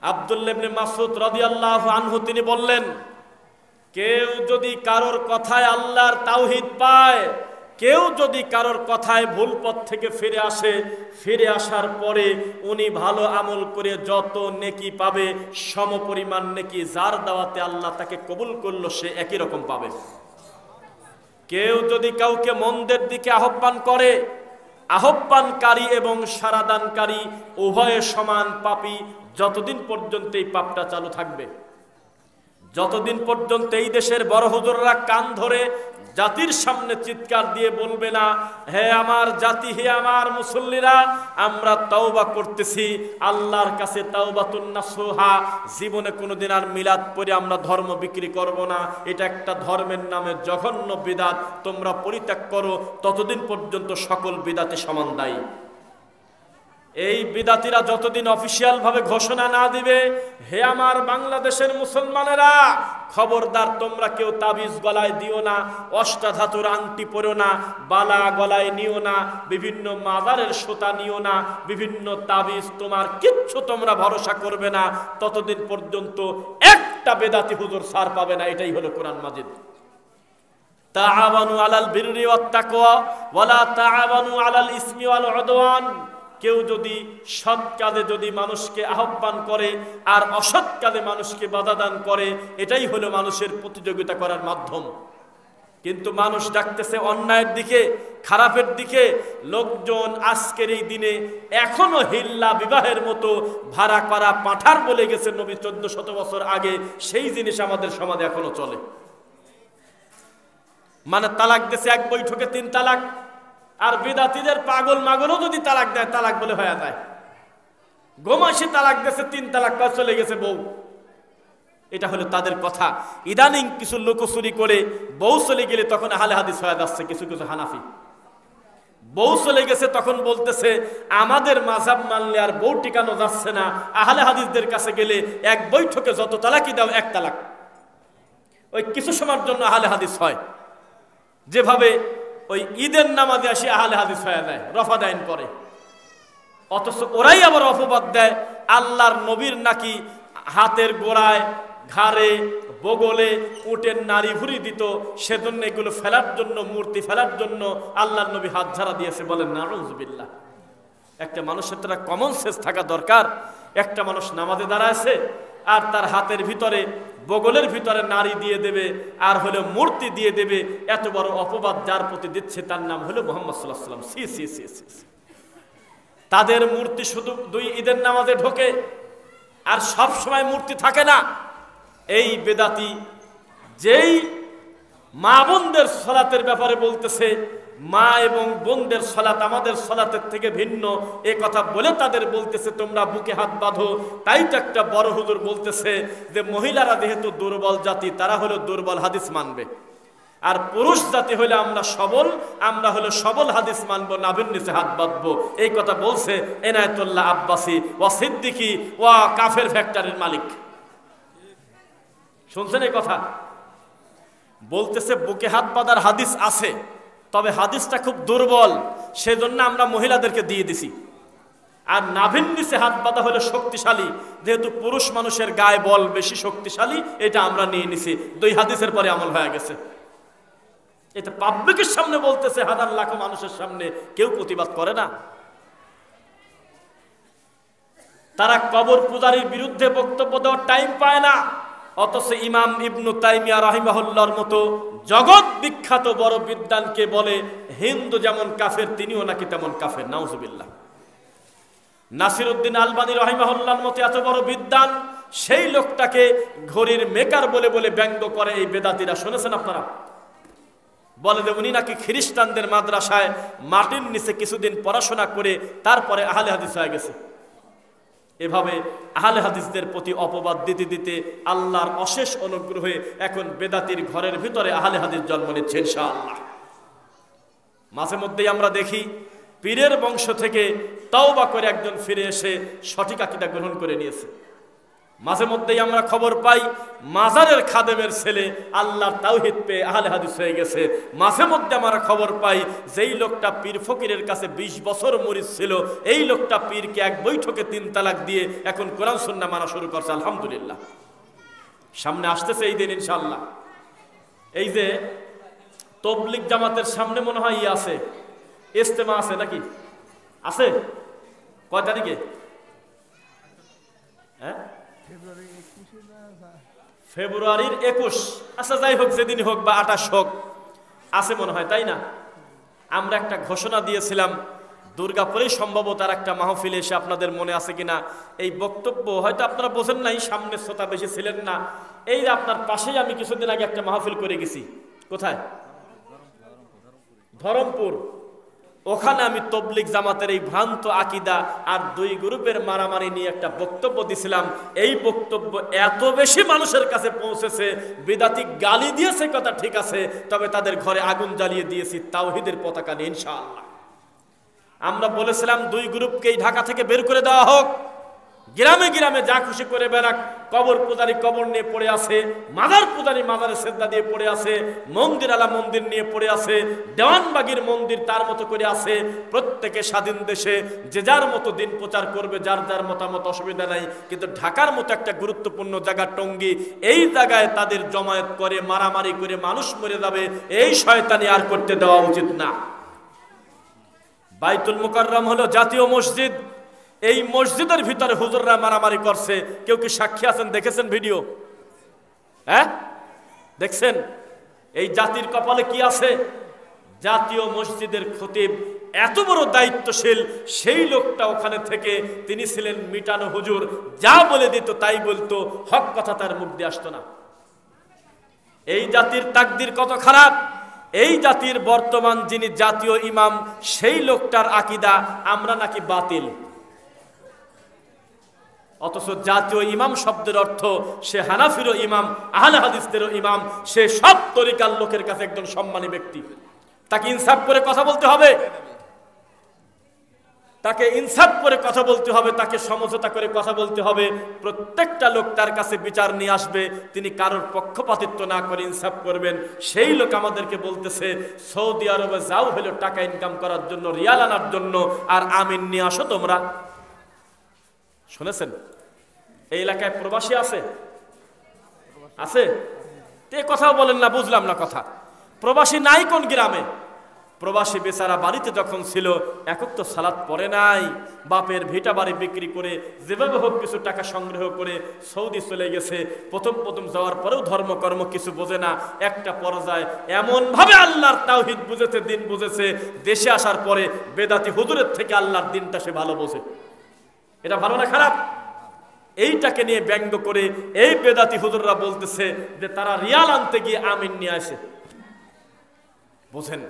আব্দুল্লাহ ইবনে মাসউদ রাদিয়াল্লাহু আনহু তিনি বললেন, কেউ যদি কারোর কথায় আল্লাহর তাওহীদ পায়, কেউ যদি কারোর কথায় ভুল পথ থেকে ফিরে আসে, ফিরে আসার পরে উনি ভালো আমল করে যত নেকি পাবে, সমপরিমাণ নেকি যার দাওয়াতে আল্লাহ তাকে কবুল করলো সে একই রকম পাবে। কেউ যদি কাউকে মন্দের দিকে আহ্বান করে, আহ্বানকারী এবং সারাদানকারী উভয়ে সমান পাপী, যতদিন পর্যন্ত এই পাপটা চালু থাকবে। যতদিন পর্যন্ত এই দেশের বড় হুজুররা কান ধরে জাতির সামনে চিৎকার দিয়ে বলবে না, হে আমার জাতি, হে আমার মুসল্লিরা, আমরা তাওবা করতেছি আল্লাহর কাছে, তাওবাতুন নাসুহা, জীবনে কোনোদিন আর মিলাদ পড়ে আমরা ধর্ম বিক্রি করব না, এটা একটা ধর্মের নামে জঘন্য বিদআত, তোমরা পরিত্যাগ করো, ততদিন পর্যন্ত সকল বিদআতে সমান দায়ী। এই বিদাতিরা যতদিন অফিসিয়াল ভাবে ঘোষণা না দিবে, হে আমার বাংলাদেশের মুসলমানেরা, খবরদার তোমরা কেউ তাবিজ গলায় দিও না, অষ্টাধাতুর আংটি পরো না, বালা গলায় নিও না, বিভিন্ন মাজারের সুতা নিও না, বিভিন্ন তাবিজ, তোমার কিচ্ছু তোমরা ভরসা করবে না, ততদিন পর্যন্ত একটা বেদাতি হুজুর ছাড় পাবে না। এটাই হলো কোরআন মাজিদ। তাআওয়ানু আলাল বিররি ওয়াত তাকওয়া ওয়ালা তাআওয়ানু আলাল ইসমি ওয়াল উদওয়ান। কেউ যদি সৎ কাজে যদি মানুষকে আহ্বান করে আর অসৎ কাজে মানুষকে বাধা দান করে, এটাই হলো মানুষের প্রতিযোগিতা করার মাধ্যম। কিন্তু মানুষ ডাকতেছে অন্যায়ের দিকে, খারাপের দিকে। লোকজন আজকের এই দিনে এখনো হিল্লা বিবাহের মতো ভাড়া করা পাঁঠার বলে গেছে নবী 1400 বছর আগে, সেই জিনিস আমাদের সমাজে এখনো চলে। মানে তালাক দিয়েছে এক বৈঠকে 3 তালাক, আর বিদাতিদের পাগল মাগলও যদি তালাক দেয়, তালাক বলে হয়ে যায়। গোমাসি তালাক দিয়েছে 3 তালাক, চলে গেছে বউ। এটা হলো তাদের কথা। ইদানিং কিছু লোকচুরি করে বউ চলে গেলে তখন আহলে হাদিস হয়ে যাচ্ছে কিছু কিছু হানাফি। বউ চলে গেছে তখন বলতেছে আমাদের মাযহাব মানলে আর বউ টিকানো যাচ্ছে না, আহলে হাদিসদের কাছে গেলে এক বৈঠকে যত তালাকই দাও 1 তালাক। ওই কিছু সময়ের জন্য আহলে হাদিস হয়, যেভাবে ওই ঈদের নামাজে আসি আহলে হাদিস হয়ে যায়, রফা দাইন করে। অথচ ওরাই আবার অপবাদ দেয় আল্লাহর নবীর নাকি হাতের গোড়ায়, ঘাড়ে, বগলে উটের নাড়ি ভুরি দিত, সেজন্য এগুলো ফেলার জন্য, মূর্তি ফেলার জন্য আল্লাহর নবী হাত ঝাড়া দিয়েছে। বলেন নাউযুবিল্লাহ। একটা মানুষের তারা কমন সেন্স থাকা দরকার। একটা মানুষ নামাজে দাঁড়ায়ছে আর তার হাতের ভিতরে, বগলের ভিতরে নাড়ি দিয়ে দেবে আর হলো মূর্তি দিয়ে দেবে, এত বড় অপবাদ যার প্রতি দিচ্ছে তার নাম হলো মুহাম্মদ সাল্লাল্লাহু আলাইহি ওয়াসাল্লাম। সি সি সি সি। তাদের মূর্তি শুধু 2 ঈদের নামাজে ঢোকে আর সব সময় মূর্তি থাকে না। এই বেদাতি যেই মা বোনদের সালাতের ব্যাপারে বলতেছে, মা এবং বোনদের সালাত আমাদের সালাতের থেকে ভিন্ন, এ কথা বলে তাদের বলতেছে তোমরা বুকে হাত বাঁধো। তাই তো একটা বড় হুজুর বলতেছে যে মহিলারা যেহেতু দুর্বল জাতি, তারা হলো দুর্বল হাদিস মানবে, আর পুরুষ জাতি হলে আমরা সবল, আমরা হলো সবল হাদিস মানবো, নাভির নিচে হাত বাঁধবো। এই কথা বলছে এনায়েতুল্লাহ আব্বাসী ওয়া সিদ্দিকী ওয়া কাফের ফ্যাক্টরির মালিক। শুনছেন এই কথা? বলতেছে বুকে হাত বাঁধার হাদিস আছে, তবে হাদিসটা খুব দুর্বল, সেজন্য আমরা মহিলাদেরকে দিয়ে দিছি। আর নাভির নিচে হাত বাঁধা হলো শক্তিশালী, যেহেতু পুরুষ মানুষের গায়ে বল বেশি, শক্তিশালী, এটা আমরা নিয়ে নিছি। 2 হাদিসের পরে আমল হয়ে গেছে। এটা পাবলিকের সামনে বলতেছে, হাজার লাখ মানুষের সামনে, কেউ প্রতিবাদ করে না। তারা কবর পূজারীর বিরুদ্ধে বক্তব্য দেওয়ার টাইম পায় না। অথচ ইমাম ইবনু তাইমিয়া রাহিমাহুল্লাহর মতো জগৎ বিখ্যাত বড় বিদ্বানকে বলে হিন্দু যেমন কাফের তিনিও নাকি তেমন কাফের। নাউজুবিল্লাহ। নাসিরউদ্দিন আলবানী রাহিমাহুল্লাহর মতো এত বড় বিদ্বান, সেই লোকটাকে ঘড়ির মেকার বলে বলে ব্যঙ্গ করে এই বেদাতীরা। শুনেছেন আপনারা? বলে যে উনি নাকি খ্রিস্টানদের মাদ্রাসায় মাটির নিচে কিছুদিন পড়াশোনা করে তারপরে আহলে হাদিস হয়ে গেছে। এভাবে আহলে হাদিসদের প্রতি অপবাদ দিতে দিতে আল্লাহর অশেষ অনুগ্রহে এখন বেদাতির ঘরের ভিতরে আহলে হাদিস জন্ম নিচ্ছে ইনশাআল্লাহ। মাঝে মধ্যেই আমরা দেখি পীরের বংশ থেকে তওবা করে একজন ফিরে এসে সঠিক আকীদা গ্রহণ করে নিয়েছে। মাঝে মধ্যেই আমরা খবর পাই মাজারের খাদেমের ছেলে আল্লাহর তাওহীদ পেয়ে আহলে হাদিস হয়ে গেছে। মাঝে মধ্যে আমরা খবর পাই যেই লোকটা পীর ফকিরের কাছে 20 বছর মুরিদ ছিল, এই লোকটা পীরকে এক বৈঠকে 3 তালাক দিয়ে এখন কোরআন সুন্নাহ মানা শুরু করছে। আলহামদুলিল্লাহ। সামনে আসতেছে এই দিন ইনশাআল্লাহ। এই যে তবলিগ জামাতের সামনে মনে হয় আছে ইজতেমা আছে নাকি? আছে কয় তারিখে? হ্যাঁ, ফেব্রুয়ারির 21। আচ্ছা যাই হোক, যেদিন হোক বা 28 হোক, আছে মনে হয়, তাই না? আমরা একটা ঘোষণা দিয়েছিলাম দুর্গাপুরেই সম্ভবত আর একটা মাহফিলে এসে, আপনাদের মনে আছে কিনা এই বক্তব্য হয়তো আপনারা বোঝেন নাই, সামনে শ্রোতা বেশি ছিলেন না। এই যে আপনার পাশেই আমি কিছুদিন আগে একটা মাহফিল করে গেছি। কোথায়? ধরমপুর। ওখানে আমি তবলিগ জামাতের এই ভ্রান্ত আকীদা আর 2 গ্রুপের মারামারি নিয়ে একটা বক্তব্য দিছিলাম। এই বক্তব্য এত বেশি মানুষের কাছে পৌঁছেছে, বিদাতি গালি দিয়েছে কথা ঠিক আছে, তবে তাদের ঘরে আগুন জ্বালিয়ে দিয়েছি তাওহীদের পতাকা নিয়ে ইনশাআল্লাহ। আমরা বলেছিলাম 2 গ্রুপকেই ঢাকা থেকে বের করে দেওয়া হোক, গ্রামে গ্রামে যা খুশি করে বেড়াক। কবর পূজারি কবর নিয়ে পড়ে আছে, মাজার পূজারি মাজারে সেজদা দিয়ে পড়ে আছে, মন্দির আলা মন্দির নিয়ে পড়ে আছে, দেওয়ানবাগির মন্দির তার মতো করে আছে। প্রত্যেকে স্বাধীন দেশে যে যার মতো দিন প্রচার করবে, যার যার মতামত, অসুবিধা নাই। কিন্তু ঢাকার মতো একটা গুরুত্বপূর্ণ জায়গা টঙ্গী, এই জায়গায় তাদের জমায়েত করে মারামারি করে মানুষ মরে যাবে, এই শয়তানি আর করতে দেওয়া উচিত না। বাইতুল মুকাররম হলো জাতীয় মসজিদ, এই মসজিদের ভিতরে হুজুররা মারামারি করছে। কেউ কি সাক্ষী আছেন? দেখেছেন ভিডিও? হ্যাঁ দেখছেন? এই জাতির কপালে কি আছে? জাতীয় মসজিদের খতিব এত বড় দায়িত্বশীল, সেই লোকটা ওখানে থেকে তিনি ছিলেন মিটানো হুজুর, যা বলে দিত তাই বলতো, হক কথা তার মুখ দিয়ে আসতো না। এই জাতির তাকদির কত খারাপ! এই জাতির বর্তমান যিনি জাতীয় ইমাম, সেই লোকটার আকীদা আমরা নাকি বাতিল। অথচ জাতীয় ইমাম শব্দের অর্থ সে হানাফিরও ইমাম, আহলে হাদিসদেরও ইমাম, সে সব তরিকার লোকের কাছে একজন সম্মানী ব্যক্তি। তাকে ইনসাফ করে কথা বলতে হবে, তাকে ইনসাফ করে কথা বলতে হবে, তাকে সমঝোতা করে কথা বলতে হবে। প্রত্যেকটা লোক তার কাছে বিচার নিয়ে আসবে, তিনি কারোর পক্ষপাতিত্ব না করে ইনসাফ করবেন। সেই লোক আমাদেরকে বলতেছে সৌদি আরবে যাও হলো টাকা ইনকাম করার জন্য, রিয়াল আনার জন্য, আর আমিন নিয়ে আসো তোমরা। শুনেছেন? এই এলাকায় প্রবাসী আছে? আছে? তে কথাও বলেন না, বুঝলাম না কথা। প্রবাসী নাই কোন গ্রামে? প্রবাসী বেচারা বাড়িতে যখন ছিল, একক তো সালাত পড়ে নাই, বাপের ভিটা বাড়ি বিক্রি করে যেভাবে হোক কিছু টাকা সংগ্রহ করে সৌদি চলে গেছে। প্রথম প্রথম যাওয়ার পরেও ধর্মকর্ম কিছু বোঝে না। একটা পর্যায়ে এমন ভাবে আল্লাহর তাওহীদ বুঝেছে, দিন বুঝেছে, দেশে আসার পরে বেদাতি হুজুরের থেকে আল্লাহর দিনটা সে ভালো বোঝে। এটা ভালো না খারাপ? এইটাকে নিয়ে ব্যঙ্গ করে এই বেদাতি হুজুররা বলতেছে যে তারা রিয়াল আনতে গিয়ে আমিন নিয়ে আসে। বোঝেন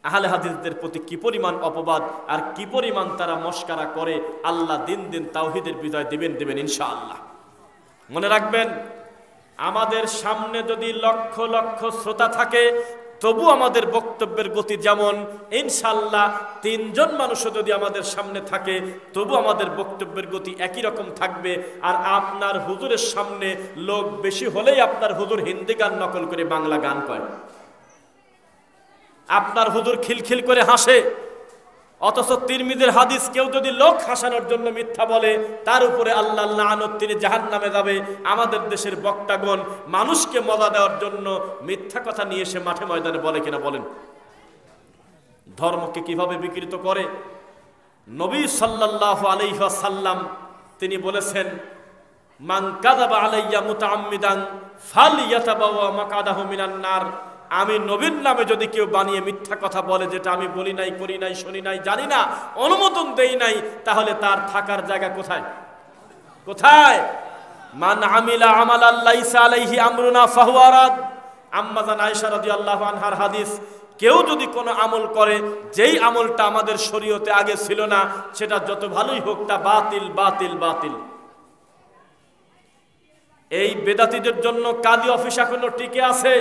আহলে হাদিসদের প্রতি কি পরিমাণ অপবাদ আর কি পরিমাণ তারা মস্কারা করে। আল্লাহ দিন দিন তাওহীদের বিজয় দিবেন ইনশাআল্লাহ। মনে রাখবেন, আমাদের সামনে যদি লক্ষ লক্ষ শ্রোতা থাকে, তবু আমাদের বক্তব্যের গতি যেমন, ইনশাআল্লাহ 3 জন মানুষও যদি আমাদের সামনে থাকে, তবু আমাদের বক্তব্যের গতি একই রকম থাকবে। আর আপনার হুজুরের সামনে লোক বেশি হলেই আপনার হুজুর হিন্দি গান নকল করে বাংলা গান কয়, আপনার হুজুর খিলখিল করে হাসে। অথচ তিরমিজির হাদিস কেউ যদি লোক হাসানোর জন্য মিথ্যা বলে, তার উপরে আল্লাহর লানত, তিনি জাহান্নামে যাবে। আমাদের দেশের বক্তাগণ মানুষকে মজা দেওয়ার জন্য মিথ্যা কথা নিয়ে এসে মাঠে ময়দানে বলে কিনা বলেন? ধর্মকে কিভাবে বিকৃত করে। নবী সাল্লাল্লাহু আলাইহি ওয়াসাল্লাম তিনি বলেছেন, মান কাযাবা আলাইয়া মুতাআম্মিদান ফালইয়াতাবাওয়া মাকআদাহু মিনান নার। আমি নবীর নামে যদি কেউ বানিয়ে মিথ্যা কথা বলে, যেটা আমি বলি নাই, করি নাই, শুনি নাই, জানি না, অনুমোদন দেই নাই, তাহলে তার থাকার জায়গা কোথায়? কোথায়? মান আমিলা আমালান লাইসা আলাইহি আমরুনা ফাহুয়া রাদ। আম্মা জান আয়েশা রাদিয়াল্লাহু আনহার হাদিস, কেউ যদি কোনো আমল করে যেই আমলটা আমাদের শরীয়তে আগে ছিল না, সেটা যত ভালোই হোক তা বাতিল বাতিল বাতিল। এই বেদাতীদের জন্য কাজী অফিস এখনো টিকে আছে,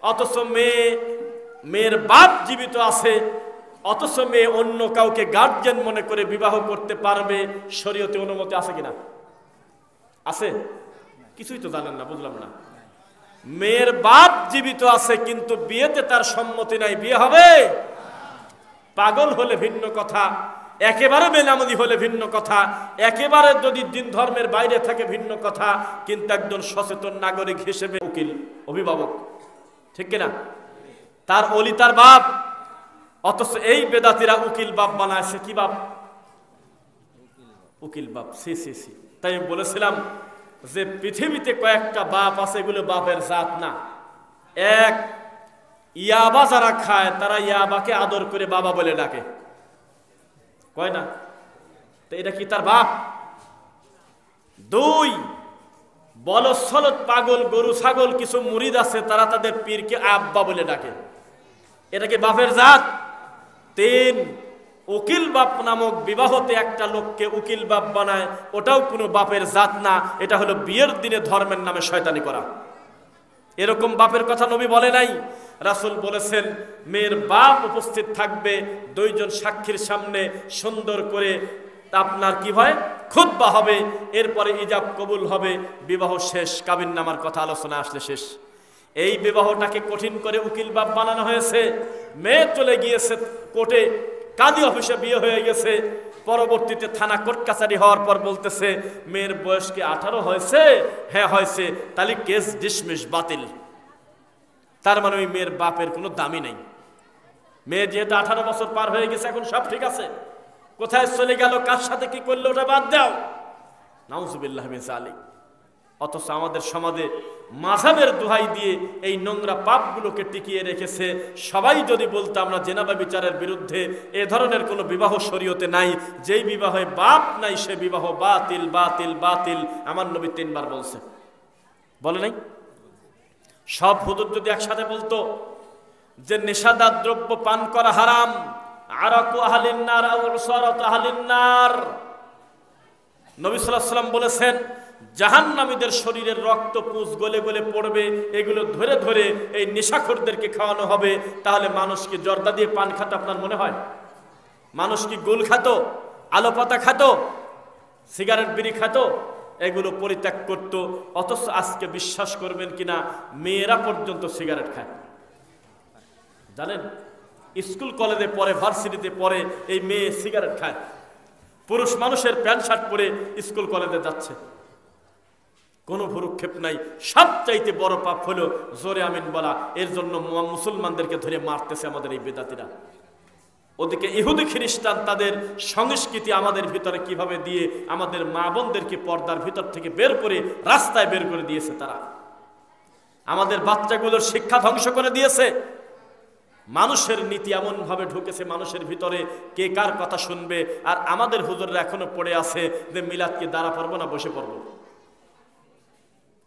অথচ মেয়ের বাপ জীবিত আছে, অথচ মেয়ে অন্য কাউকে গার্জিয়ান মনে করে বিবাহ করতে পারবে। শরীয়তে অনুমতি আছে কিনা? আছে? কিছুই তো জানেন না, বুঝলাম না। মেয়ের বাপ জীবিত আছে কিন্তু বিয়েতে তার সম্মতি নাই, বিয়ে হবে? পাগল হলে ভিন্ন কথা, একেবারে বেনামদি হলে ভিন্ন কথা, একেবারে যদি দিন ধর্মের বাইরে থাকে ভিন্ন কথা, কিন্তু একজন সচেতন নাগরিক হিসেবে উকিল, অভিভাবক, ঠিক কিনা? তার অলি তার বাপ, অথচ এই বেদাতিরা উকিল বাপ বানায়। সে কি বাপ? উকিল বাপ। সি সি সি। তাই আমি বলেছিলাম যে পৃথিবীতে কয়েকটা বাপ আছে, এগুলো বাপের জাত না। এক, ইয়াবা যারা খায় তারা ইয়াবাকে আদর করে বাবা বলে ডাকে, কয় না? তো এটা কি তার বাপ? দুই, বলদ পাগল গরু ছাগল কিছু মুরিদ আছে, তারা তাদের পীরকে আব্বা বলে ডাকে, এটা কি বাপের জাত? তিন, উকিল বাপ নামক বিবাহতে একটা লোককে উকিল বাপ বানায়, ওটাও কোনো বাপের জাত না, এটা হলো বিয়ের দিনে ধর্মের নামে শয়তানি করা। এরকম বাপের কথা নবী বলে নাই। রাসূল বলেছেন মেয়ের বাপ উপস্থিত থাকবে, দুইজন সাক্ষীর সামনে সুন্দর করে আপনার কি হয়, খুতবা হবে, এরপরে ইজাব কবুল হবে, বিবাহ শেষ। কাবিননামার কথা আলোচনা আসলে শেষ। এই বিবাহটাকে কঠিন করে উকিল বাপ বানানো হয়েছে। মেয়ে চলে গিয়েছে কোর্টে, কাজী অফিসে বিয়ে হয়ে গেছে, পরবর্তীতে থানা কোর্ট কাছারি হওয়ার পর বলতেছে মেয়ের বয়স কি 18 হয়েছে? হ্যাঁ হয়েছে। তাহলে কেস ডিসমিস, বাতিল। তার মানে ওই মেয়ের বাপের কোনো দামই নেই। মেয়ে যেহেতু 18 বছর পার হয়ে গেছে, এখন সব ঠিক আছে, কোথায় চলে গেল, কার সাথে কি করলো, ওটা বাদ দাও। নাউজুবিল্লাহ মিন যালিক। অথচ আমাদের সমাজে মাযহাবের দোহাই দিয়ে এই নোংরা পাপগুলোকে টিকিয়ে রেখেছে। সবাই যদি বলতো আমরা জেনাবা বিচারের বিরুদ্ধে, এ ধরনের কোনো বিবাহ শরীয়তে নাই, যেই বিবাহে বাপ নাই সে বিবাহ বাতিল বাতিল বাতিল। আমার নবী 3 বার বলছে, বলে নাই? সব হুজুর যদি একসাথে বলতো যে নেশাদার দ্রব্য পান করা হারাম, আরাকু আহলিন নার আও উসারাতু আহলিন নার, নবী সাল্লাল্লাহু আলাইহি ওয়াসাল্লাম বলেছেন জাহান্নামীদের শরীরের রক্ত পুঁজ গলে গলে পড়বে, এগুলো ধরে ধরে এই নেশাখোরদেরকে খাওয়ানো হবে। তাহলে মানুষ কি জর্দা দিয়ে পান খাতো আপনার মনে হয়? মানুষ কি গুল খাতো, আলো পাতা খাতো, সিগারেট বিড়ি খাতো? এগুলো পরিত্যাগ করত। অথচ আজকে বিশ্বাস করবেন কিনা, মেয়েরা পর্যন্ত সিগারেট খায়। জানেন, স্কুল কলেজে পড়ে, ভার্সিটিতে পড়ে, এই মেয়ে সিগারেট খায়। পুরুষ মানুষের প্যান্ট শার্ট পরে স্কুল কলেজে যাচ্ছে, কোনো ভ্রুক্ষেপ নাই। সবচাইতে বড় পাপ হলো জোরে আমিন বলা। এর জন্য মুসলমানদেরকে ধরে মারতেছে আমাদের এই বেদাতিরা। ওদিকে ইহুদি খ্রিস্টান তাদের সংস্কৃতি আমাদের ভিতরে কিভাবে দিয়ে আমাদের মা বোনদেরকে পর্দার ভিতর থেকে বের করে রাস্তায় বের করে দিয়েছে। তারা আমাদের বাচ্চাগুলোর শিক্ষা ধ্বংস করে দিয়েছে। মানুষের নীতি এমন ভাবে ঢুকেছে মানুষের ভিতরে, কে কার কথা শুনবে। আর আমাদের হুজুররা এখনো পড়ে আছে যে মিলাদকে দাঁড়া পড়বো না বসে পড়বো।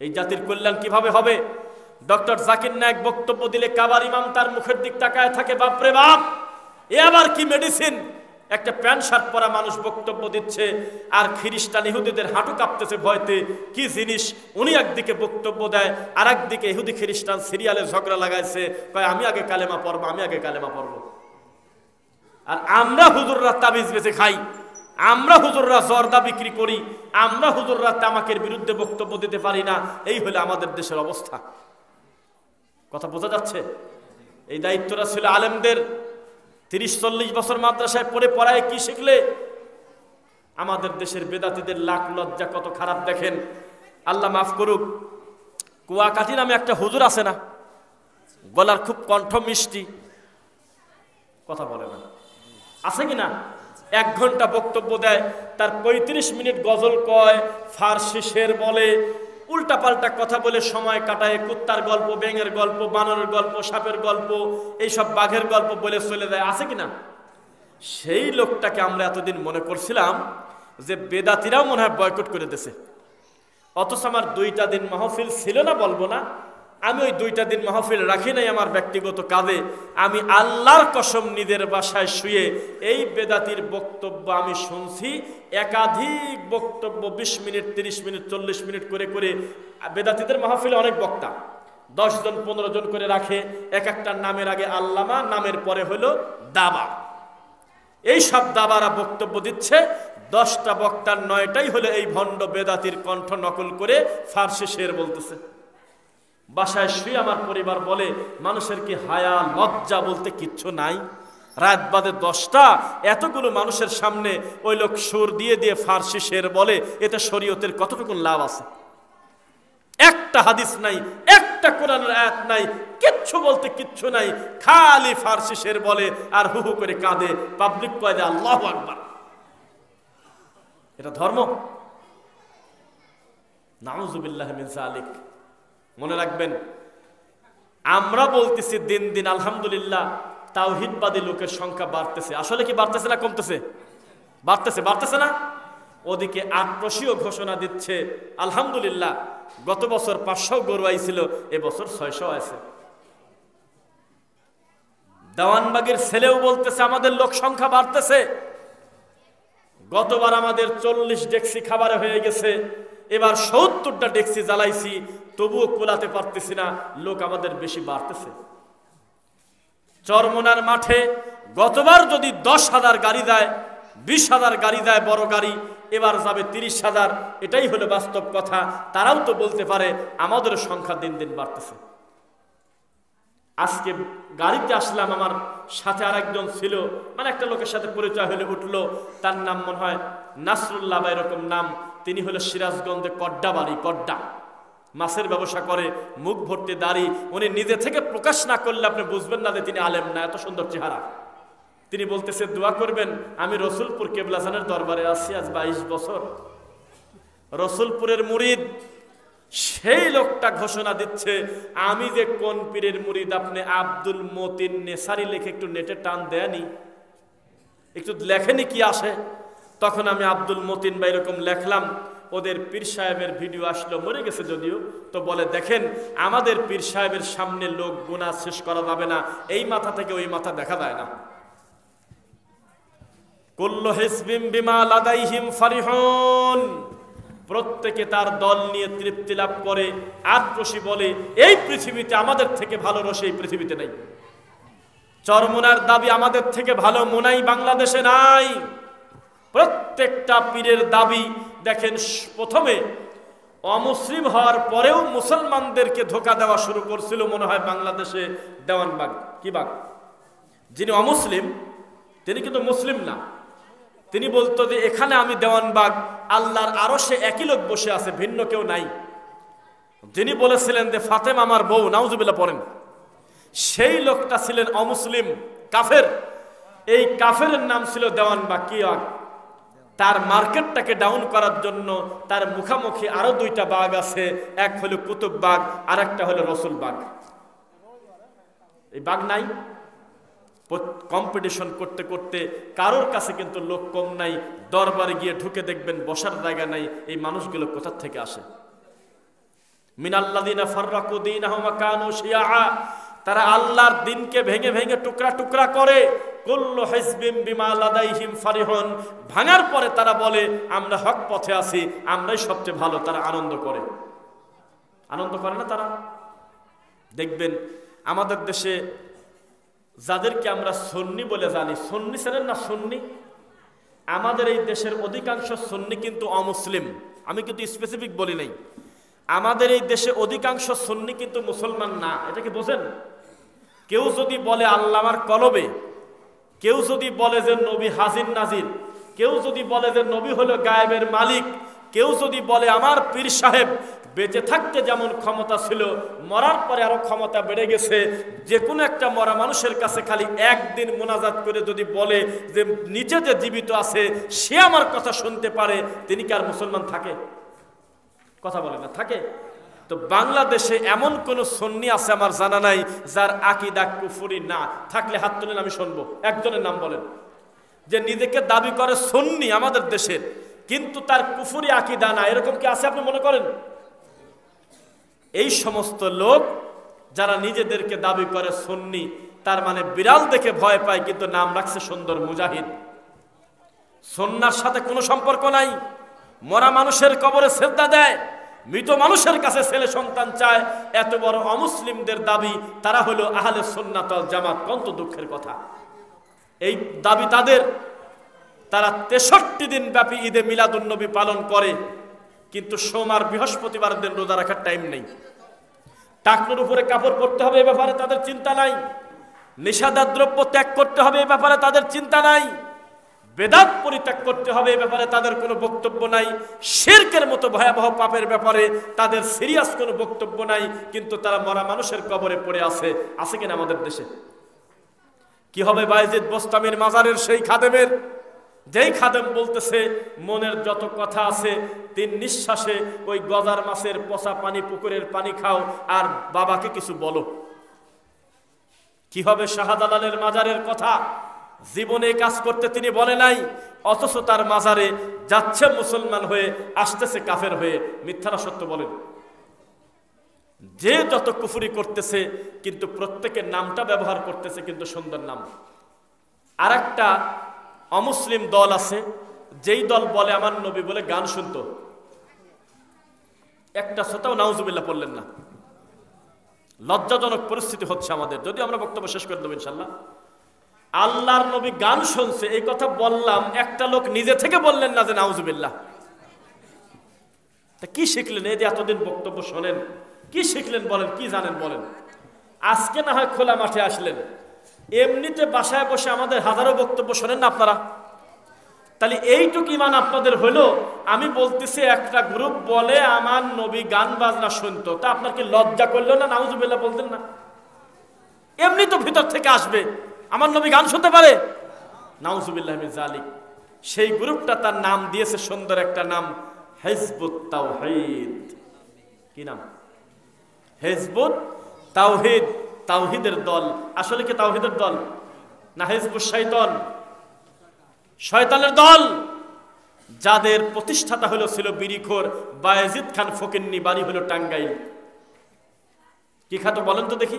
এই জাতির কল্যাণ কিভাবে হবে? ডক্টর জাকির নায়েক বক্তব্য দিলে কাবার ইমাম তার মুখের দিক তাকায় থাকে, বাপরে বাপ, এ আবার কি মেডিসিন? একটা প্যান্ট শার্ট পরা মানুষ বক্তব্য দিচ্ছে, আর খ্রিস্টান ইহুদিদের হাঁটু কাঁপতেছে ভয়তে, কি জিনিস। উনি একদিকে বক্তব্য দেয়, আর একদিকে ইহুদি খ্রিস্টান সিরিয়ালে ঝগড়া লাগাইছে, কয় আমি আগে কালেমা পড়বো, আমি আগে কালেমা পড়বো। আর আমরা হুজুররা তাবিজ বেচে খাই, আমরা হুজুররা জর্দা বিক্রি করি, আমরা হুজুররা তামাকের বিরুদ্ধে বক্তব্য দিতে পারি না। এই হলো আমাদের দেশের অবস্থা। কথা বোঝা যাচ্ছে? এই দায়িত্বটা ছিল আলেমদের। 30-40 বছর মাদ্রাসায় পড়ে পড়ায় কি শিখলে? আমাদের দেশের বেদাতীদের লাখ লজ্জা কত খারাপ দেখেন। আল্লাহ মাফ করুক, কুয়াকাটি নামে একটা হুজুর আছে না, গলার খুব কণ্ঠ মিষ্টি, কথা বলে না, আছে কিনা? 1 ঘন্টা বক্তব্য দেয়, তার 35 মিনিট গজল কয়, ফার্সি শের বলে, উল্টাপাল্টা কথা বলে সময় কাটায়, কুত্তার গল্প, ব্যাঙের গল্প, বানরের গল্প, সাপের গল্প, এইসব বাঘের গল্প বলে চলে যায়, আছে কিনা? সেই লোকটাকে আমরা এতদিন মনে করছিলাম যে বেদাতিরাও মনে হয় বয়কট করে দিয়েছে। অথচ আমার 2টা দিন মাহফিল ছিল না বলবো না, আমি ওই 2টা দিন মাহফিল রাখি নাই আমার ব্যক্তিগত কাজে। আমি আল্লাহর কসম নিজের বাসায় শুয়ে এই বেদাতির বক্তব্য আমি শুনছি, একাধিক বক্তব্য 20 মিনিট, 30 মিনিট, 40 মিনিট করে করে। বেদাতিদের মাহফিলে অনেক বক্তা 10 জন 15 জন করে রাখে, এক একটার নামের আগে আল্লামা, নামের পরে হলো দাবা। এই সব দাবারা বক্তব্য দিচ্ছে, 10টা বক্তার 9টাই হলো এই ভণ্ড বেদাতির কণ্ঠ নকল করে ফার্সি শের বলতেছে। বাসায় শুয়ে আমার পরিবার বলে, মানুষের কি হায়া লজ্জা বলতে কিচ্ছু নাই? রাত বাদে 10টা, এতগুলো মানুষের সামনে ওই লোক সুর দিয়ে দিয়ে ফার্সি শের বলে, এতে শরীয়তের কতটুকু লাভ আছে? একটা হাদিস নাই, একটা কোরআনের আয়াত নাই, কিচ্ছু বলতে কিচ্ছু নাই, খালি ফার্সি শের বলে আর হু হু করে কাঁদে, পাবলিক কয় দেয় আল্লাহু আকবার। এটা ধর্ম? নাউযুবিল্লাহি মিন যালিক। মনে রাখবেন, আমরা বলতেছি দিন দিন আলহামদুলিল্লাহ তাওহীদবাদী লোকের সংখ্যা বাড়তেছে। আসলে কি বাড়তেছে না কমতেছে? বাড়তেছে না? ওদিকে আক্রোশীয় ঘোষণা দিচ্ছে আলহামদুলিল্লাহ, গত বছর 500 গরু আইছিল, এবছর 600 আছে। দেওয়ানবাগের ছেলেও বলতেছে আমাদের লোক সংখ্যা বাড়তেছে। গতবার আমাদের 40 ডেক্সি খাবারে হয়ে গেছে, এবার 70টা ডেক্সি জ্বালাইছি, তবুও কুলাতে পারতেছি না, লোক আমাদের বেশি বাড়তেছে। চরমোনার মাঠে গতবার যদি 10,000 গাড়ি যায়, 20,000 গাড়ি যায় বড় গাড়ি, এবার যাবে 30,000। এটাই হলো বাস্তব কথা। তারাও তো বলতে পারে আমাদের সংখ্যা দিন দিন বাড়তেছে। আজকে গাড়িতে আসলাম, আমার সাথে আরেকজন ছিল, মানে একটা লোকের সাথে পরিচয় হলে উঠলো, তার নাম মনে হয় নাসরুল্লাহ বা এরকম নাম। তিনি হলো সিরাজগঞ্জে কড্ডা বাড়ি, কড্ডা, মাছের ব্যবসা করে, মুখ ভর্তি দাড়ি। উনি নিজে থেকে প্রকাশ না করলে আপনি বুঝবেন না যে তিনি আলেম না, এত সুন্দর চেহারা। তিনি বলতেছে দোয়া করবেন, আমি রসুলপুর কেবলাজানের দরবারে আছি আজ 22 বছর, রসুলপুরের মুরিদ। সেই লোকটা ঘোষণা দিচ্ছে আমি যে কোন পীরের মুরিদ, আপনি আব্দুল মতিন নেসারি লিখে একটু নেটে টান দেয়নি, একটু লেখেনি কি আসে? তখন আমি আব্দুল মতিন বা এরকম লেখলাম, ওদের পীর সাহেবের ভিডিও আসলো, মরে গেছে যদিও, তো বলে দেখেন আমাদের পীর সাহেবের সামনে লোক গুনাহ শেষ করা যাবে না, এই মাথা থেকে ওই মাথা দেখা যায় না। কুল্লু হিজবিম বিমা লাদাইহিম ফারিহুন, প্রত্যেকে তার দল নিয়ে তৃপ্তি লাভ করে। আক্রোশী বলে এই পৃথিবীতে আমাদের থেকে ভালো রস এই পৃথিবীতে নাই। চরমোনার দাবি আমাদের থেকে ভালো মোনাই বাংলাদেশে নাই। প্রত্যেকটা পীরের দাবি দেখেন, প্রথমে অমুসলিম হওয়ার পরেও মুসলমানদেরকে ধোঁকা দেওয়া শুরু করছিল মনে হয় বাংলাদেশে দেওয়ানবাগ। কি বাগ? যিনি অমুসলিম তিনি কিন্তু মুসলিম না, তিনি বলতো যে এখানে আমি দেওয়ানবাগ, আল্লাহর আরশে একই লোক বসে আছে, ভিন্ন কেউ নাই। যিনি বলেছিলেন যে ফাতেমা আমার বউ, নাউজুবিল্লাহ পড়েন, সেই লোকটা ছিলেন অমুসলিম, কাফের। এই কাফেরের নাম ছিল দেওয়ানবাগ। কি বাগ? তার মার্কেটটাকে ডাউন করার জন্য তার মুখামুখি আরো 2টা বাগ আছে, এক হলো কুতুব বাগ, আর একটা হলো রসুল বাগ। এই বাগ নাই। কম্পিটিশন করতে করতে কারোর কাছে কিন্তু লোক কম নাই। দরবারে গিয়ে ঢুকে দেখবেন বসার জায়গা নাই। এই মানুষগুলো কোথা থেকে আসে? মিনাল্লাযিনা ফাররাকু দীনাহুম ওয়া কানু শিয়া, তারা আল্লাহর দ্বীনকে ভেঙে ভেঙে টুকরা টুকরা করে। কুল্লু হিজবিম বিমা লাদাইহিম ফারিহুন, ভাঙার পরে তারা বলে আমরা হক পথে আছি, আমরাই সবচেয়ে ভালো। তারা আনন্দ করে। আনন্দ করে না তারা? দেখবেন আমাদের দেশে যাদেরকে আমরা সুন্নি বলে জানি, সুন্নি ছিলেন না সুন্নি, আমাদের এই দেশের অধিকাংশ সুন্নি কিন্তু অমুসলিম। আমি কিন্তু স্পেসিফিক বলি নাই, আমাদের এই দেশে অধিকাংশ সুন্নি কিন্তু মুসলমান না। এটা কি বোঝেন? কেউ যদি বলে আল্লাহ আমার কলবে, কেউ যদি বলে যে নবী হাজির নাজির, কেউ যদি বলে যে নবী হলো গায়েবের মালিক, কেউ যদি বলে আমার পীর সাহেব বেঁচে থাকতে যেমন ক্ষমতা ছিল মরার পরে আরো ক্ষমতা বেড়ে গেছে, যে কোনো একটা মরা মানুষের কাছে খালি একদিন মোনাজাত করে যদি বলে যে নিচে যে জীবিত আছে সে আমার কথা শুনতে পারে, তিনি কি আর মুসলমান থাকে? কথা বলে না, থাকে? তো বাংলাদেশে এমন কোন সুন্নি আছে আমার জানা নাই যার আকীদা কুফরি না, থাকলে হাত তুলেন আমি শুনবো। একজনের নাম বলেন যে নিজেকে দাবি করে সুন্নি আমাদের দেশের, কিন্তু তার কুফরি আকীদা না, এরকম কি আছে আপনি মনে করেন? এই সমস্ত লোক যারা নিজেদেরকে দাবি করে সুন্নি, তার মানে বিড়াল দেখে ভয় পায় কিন্তু নাম রাখছে সুন্দর মুজাহিদ। সুন্নাহর সাথে কোনো সম্পর্ক নাই। মরা মানুষের কবরে সিজদা দেয়, মৃত মানুষের কাছে ছেলে সন্তান চায়, এত বড় অমুসলিমদের দাবি তারা হলো আহলে সুন্নাত ওয়াল জামাত। কত দুঃখের কথা, এই দাবি তাদের। তারা 63 দিন ব্যাপী ঈদে মিলাদুন নবী পালন করে, কিন্তু সোমবার বৃহস্পতিবার দিন রোজা রাখার টাইম নেই। টাকনুর উপরে কাপড় পরতে হবে এ ব্যাপারে তাদের চিন্তা নাই। নিষেধাজ্ঞ দ্রব্য ত্যাগ করতে হবে এ ব্যাপারে তাদের চিন্তা নাই। বেদাত পরিত্যাগ করতে হবে এ ব্যাপারে তাদের কোনো বক্তব্য নাই। শিরকের মতো ভয়াবহ পাপের ব্যাপারে তাদের সিরিয়াস কোনো বক্তব্য নাই, কিন্তু তারা মরা মানুষের কবরে পড়ে আছে। আছে কিনা আমাদের দেশে? কি হবে বায়েজিদ বোস্তামির মাজারের সেই খাদেমের, যেই খাদেম বলতেছে মনের যত কথা আছে 3 নিঃশ্বাসে ওই গজার মাছের পচা পানি, পুকুরের পানি খাও আর বাবাকে কিছু বলো। কি হবে শাহজালালের মাজারের কথা? জীবনে কাজ করতে তিনি বলে নাই, অথচ তার মাজারে যাচ্ছে মুসলমান হয়ে, আসতেছে কাফের হয়ে। মিথ্যারা সত্য বলেন? যে যত কুফরি করতেছে কিন্তু প্রত্যেকের নামটা ব্যবহার করতেছে কিন্তু সুন্দর নাম। আর একটা অমুসলিম দল আছে, যেই দল বলে আমার নবী বলে গান শুনতো। একটা শ্রোতাও নাউজুবিল্লাহ পড়লেন না। লজ্জাজনক পরিস্থিতি হচ্ছে আমাদের, যদি আমরা বক্তব্য শেষ করে দেবো ইনশাল্লাহ। আল্লাহর নবী গান শুনছে এই কথা বললাম, একটা লোক নিজে থেকে বললেন না যে নাউজুবিল্লাহ। তা কি শিখলেন? এই যে এতদিন বক্তব্য শোনেন, কি শিখলেন বলেন? কি জানেন বলেন? আজকে না হয় খোলা মাঠে আসলেন, এমনিতে বাসায় বসে আমাদের হাজারো বক্তব্য শোনেন না আপনারা। তাহলে এইটুকু ইমান আপনাদের হলো। আমি বলতেছি একটা গ্রুপ বলে আমার নবী গান বাজনা শুনতো, তা আপনার কি লজ্জা করলো না নাউজুবিল্লাহ বলতেন না? এমনি তো ভিতর থেকে আসবে আমার নবী গান শুনতে পারে, নাউজুবিল্লাহ মিন যালিক। সেই গ্রুপটা তার নাম দিয়েছে সুন্দর একটা নাম, হিজবুত তাওহীদ। কি নাম? হিজবুত তাওহীদ, তাওহীদের দল। আসলে কি তাওহীদের দল না হিজবুশ শয়তান? শয়তানের দল, যাদের প্রতিষ্ঠাতা হলো ছিল বিরিখোর বায়েজিদ খান ফকিন্নি, বাড়ি হলো টাঙ্গাইল। কি খাতো বলেন তো দেখি?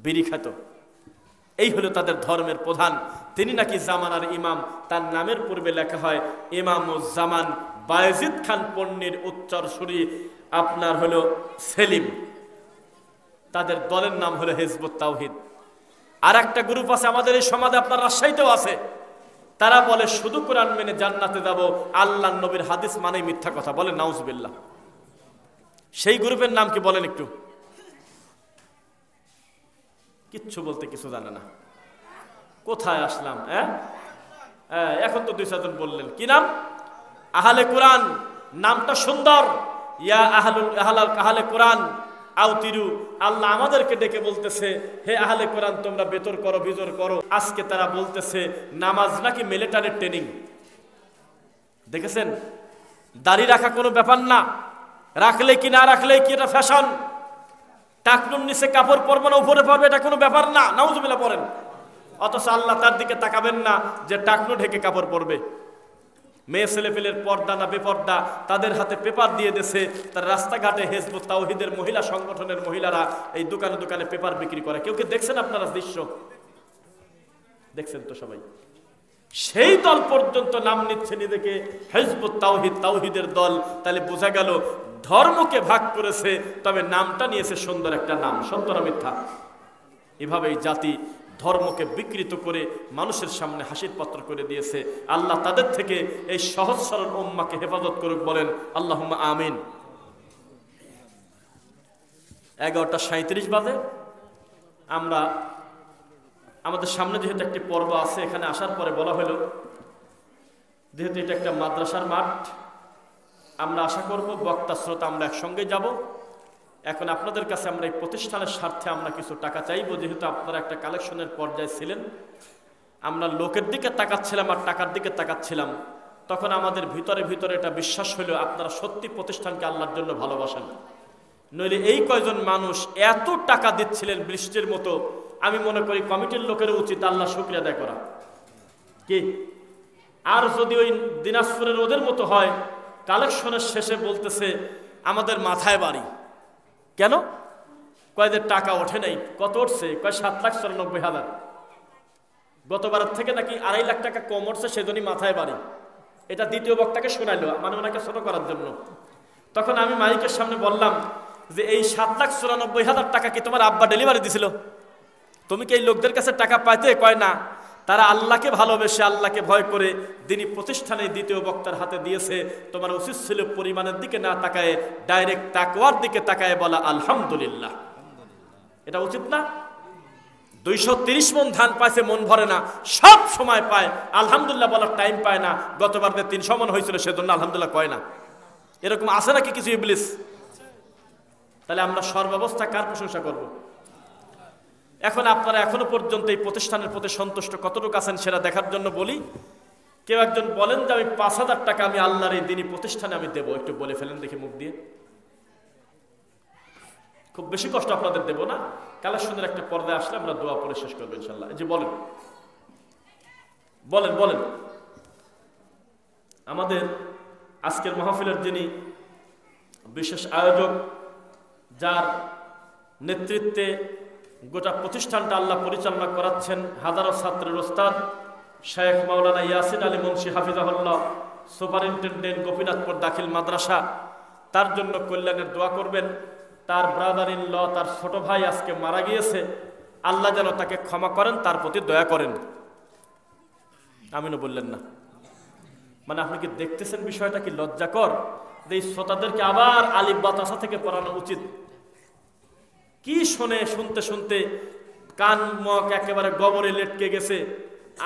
বিড়ি খাতো। এই হলো তাদের ধর্মের প্রধান। তিনি নাকি জামানার ইমাম, তার নামের পূর্বে লেখা হয় ইমামুজ্জামান বায়েজিদ খান পন্নীর উত্তরসূরি আপনার হলো সেলিম। তাদের দলের নাম হলো হিজবুত তাওহীদ। আর একটা গ্রুপ আছে আমাদের এই সমাজে, আপনার রাজশাহীতেও আছে, তারা বলে শুধু কোরআন মেনে জান্নাতে যাব, আল্লাহ নবীর হাদিস মানেই মিথ্যা কথা বলে, নাউজুবিল্লাহ। সেই গ্রুপের নাম কি বলেন একটু? কিচ্ছু বলতে কিছু জানে না। কোথায় আসলাম? এখন তো 2-4 জন বললেন। কি নাম? আহলে কোরআন। নামটা সুন্দর, ইয়া আহলে কোরআন আউতিরু। আল্লাহ আমাদেরকে ডেকে বলতেছে, হে আহলে কোরআন তোমরা বেতর করো, বিজর করো। আজকে তারা বলতেছে নামাজ নাকি মিলিটারি ট্রেনিং। দেখেছেন? দাড়ি রাখা কোনো ব্যাপার না, রাখলে কি না রাখলে কি এটা ফ্যাশন। টাকনুর নিচে কাপড় পরবে না উপরে পরবে, এটা কোনো ব্যাপার না, নাউজুবিল্লাহ পড়েন। অথচ আল্লাহ তার দিকে তাকাবেন না যে টাকনু ঢেকে কাপড় পরবে। মেয়ে ছেলেপেলের পর্দা না বেপর্দা, তাদের হাতে পেপার দিয়ে দেশে। তার রাস্তাঘাটে হিজবুত তাওহীদের মহিলা সংগঠনের মহিলারা এই দোকানে দোকানে পেপার বিক্রি করে। কেউ কি দেখছেন আপনারা দৃশ্য? দেখছেন তো সবাই। সেই দল পর্যন্ত নাম নিচ্ছে নিজেকে হিজবুত তাওহীদ, তাওহীদের দল। তাহলে বোঝা গেল ধর্মকে ভাগ করেছে, তবে নামটা নিয়েছে সুন্দর একটা নাম। সত্য না মিথ্যা? এভাবে এই জাতি ধর্মকে বিকৃত করে মানুষের সামনে হাসির পাত্র করে দিয়েছে। আল্লাহ তাদের থেকে এই সহজ সরল উম্মাকে হেফাজত করুক, বলেন আল্লাহুম্মা আমিন। 11:37 বাজে। আমরা আমাদের সামনে যেহেতু একটি পর্ব আছে, এখানে আসার পরে বলা হলো যেহেতু এটা একটা মাদ্রাসার মাঠ, আমরা আশা করব বক্তা শ্রোতা আমরা একসঙ্গে যাব। এখন আপনাদের কাছে আমরা এই প্রতিষ্ঠানের স্বার্থে আমরা কিছু টাকা চাইব, যেহেতু আপনারা একটা কালেকশনের পর্যায়ে ছিলেন। আমরা লোকের দিকে তাকাচ্ছিলাম আর টাকার দিকে তাকাচ্ছিলাম, তখন আমাদের ভিতরে ভিতরে এটা বিশ্বাস হলো আপনারা সত্যি প্রতিষ্ঠানকে আল্লাহর জন্য ভালোবাসেন। নইলে এই কয়জন মানুষ এত টাকা দিচ্ছিলেন বৃষ্টির মতো, আমি মনে করি কমিটির লোকের উচিত আল্লাহ শুকরিয়া আদায় করা। কি আর যদি ওই দিনাজপুরের ওদের মতো হয়, কালেকশনের শেষে বলতেছে আমাদের মাথায় বাড়ি। কেন? কয়দের টাকা ওঠে নাই। কত উঠছে? কয় 7,94,000। গতবারের থেকে নাকি 2.5 লাখ টাকা কম উঠছে, সেজন্যই মাথায় বাড়ি। এটা দ্বিতীয় বক্তাকে শোনাইলো, মানে ওনাকে ছোট করার জন্য। তখন আমি মাইকের সামনে বললাম যে এই 7,94,000 টাকা কি তোমার আব্বা ডেলিভারি দিছিল? তুমি কি এই লোকদের কাছে টাকা পাইতে? কয় না, তারা আল্লাহকে ভালোবেসে আল্লাহকে ভয় করে দিনই প্রতিষ্ঠানে দ্বিতীয় বক্তার হাতে দিয়েছে। তোমার উচিত ছিল পরিমাণের দিকে না তাকায় ডাইরেক্ট তাকওয়ার দিকে তাকায় বলা আলহামদুলিল্লাহ। এটা উচিত না? 230 মন ধান পাইছে, মন ভরে না, সব সময় পায়, আলহামদুলিল্লাহ বলার টাইম পায় না। গতবার 300 মন হয়েছিল, সেজন্য আলহামদুলিল্লাহ কয় না। এরকম আছে নাকি কিছু ইবলিস? তাহলে আমরা সর্বাবস্থা কার প্রশংসা করব? এখন আপনারা এখনো পর্যন্ত এই প্রতিষ্ঠানের প্রতি সন্তুষ্ট কতটুকু আছেন সেটা দেখার জন্য বলি। কেউ একজন বলেন যে আমি 5,000 টাকা আমি আল্লাহর এই দিনই প্রতিষ্ঠানে আমি দেবো, একটু বলে ফেলেন দেখি মুখ দিয়ে। খুব বেশি কষ্ট আপনাদের দেব না, কালেকশনের একটা পর্দায় আসলে আমরা দোয়া পড়ে শেষ করবো ইনশাল্লাহ। এই যে বলেন বলেন বলেন। আমাদের আজকের মাহফিলের যিনি বিশেষ আয়োজক, যার নেতৃত্বে গোটা প্রতিষ্ঠানটা আল্লাহ পরিচালনা করাচ্ছেন, হাজারো ছাত্রের ওস্তাদ শেখ মাওলানা ইয়াসিন আলী মুন্সি হাফিজাহুল্লাহ, সুপারিনটেন্ডেন্ট গোপীনাথপুর দাখিল মাদ্রাসা, তার জন্য কল্যাণের দোয়া করবেন। তার ব্রাদার ইন ল, তার ছোট ভাই আজকে মারা গিয়েছে, আল্লাহ যেন তাকে ক্ষমা করেন, তার প্রতি দয়া করেন। আমিনও বললেন না? মানে আপনি কি দেখতেছেন বিষয়টা কি লজ্জাকর? যে এই শ্রোতাদেরকে আবার আলিফ বাতাসা থেকে পড়ানো উচিত। কি শুনে শুনতে শুনতে কান মুখ একেবারে গবরে লেটকে গেছে।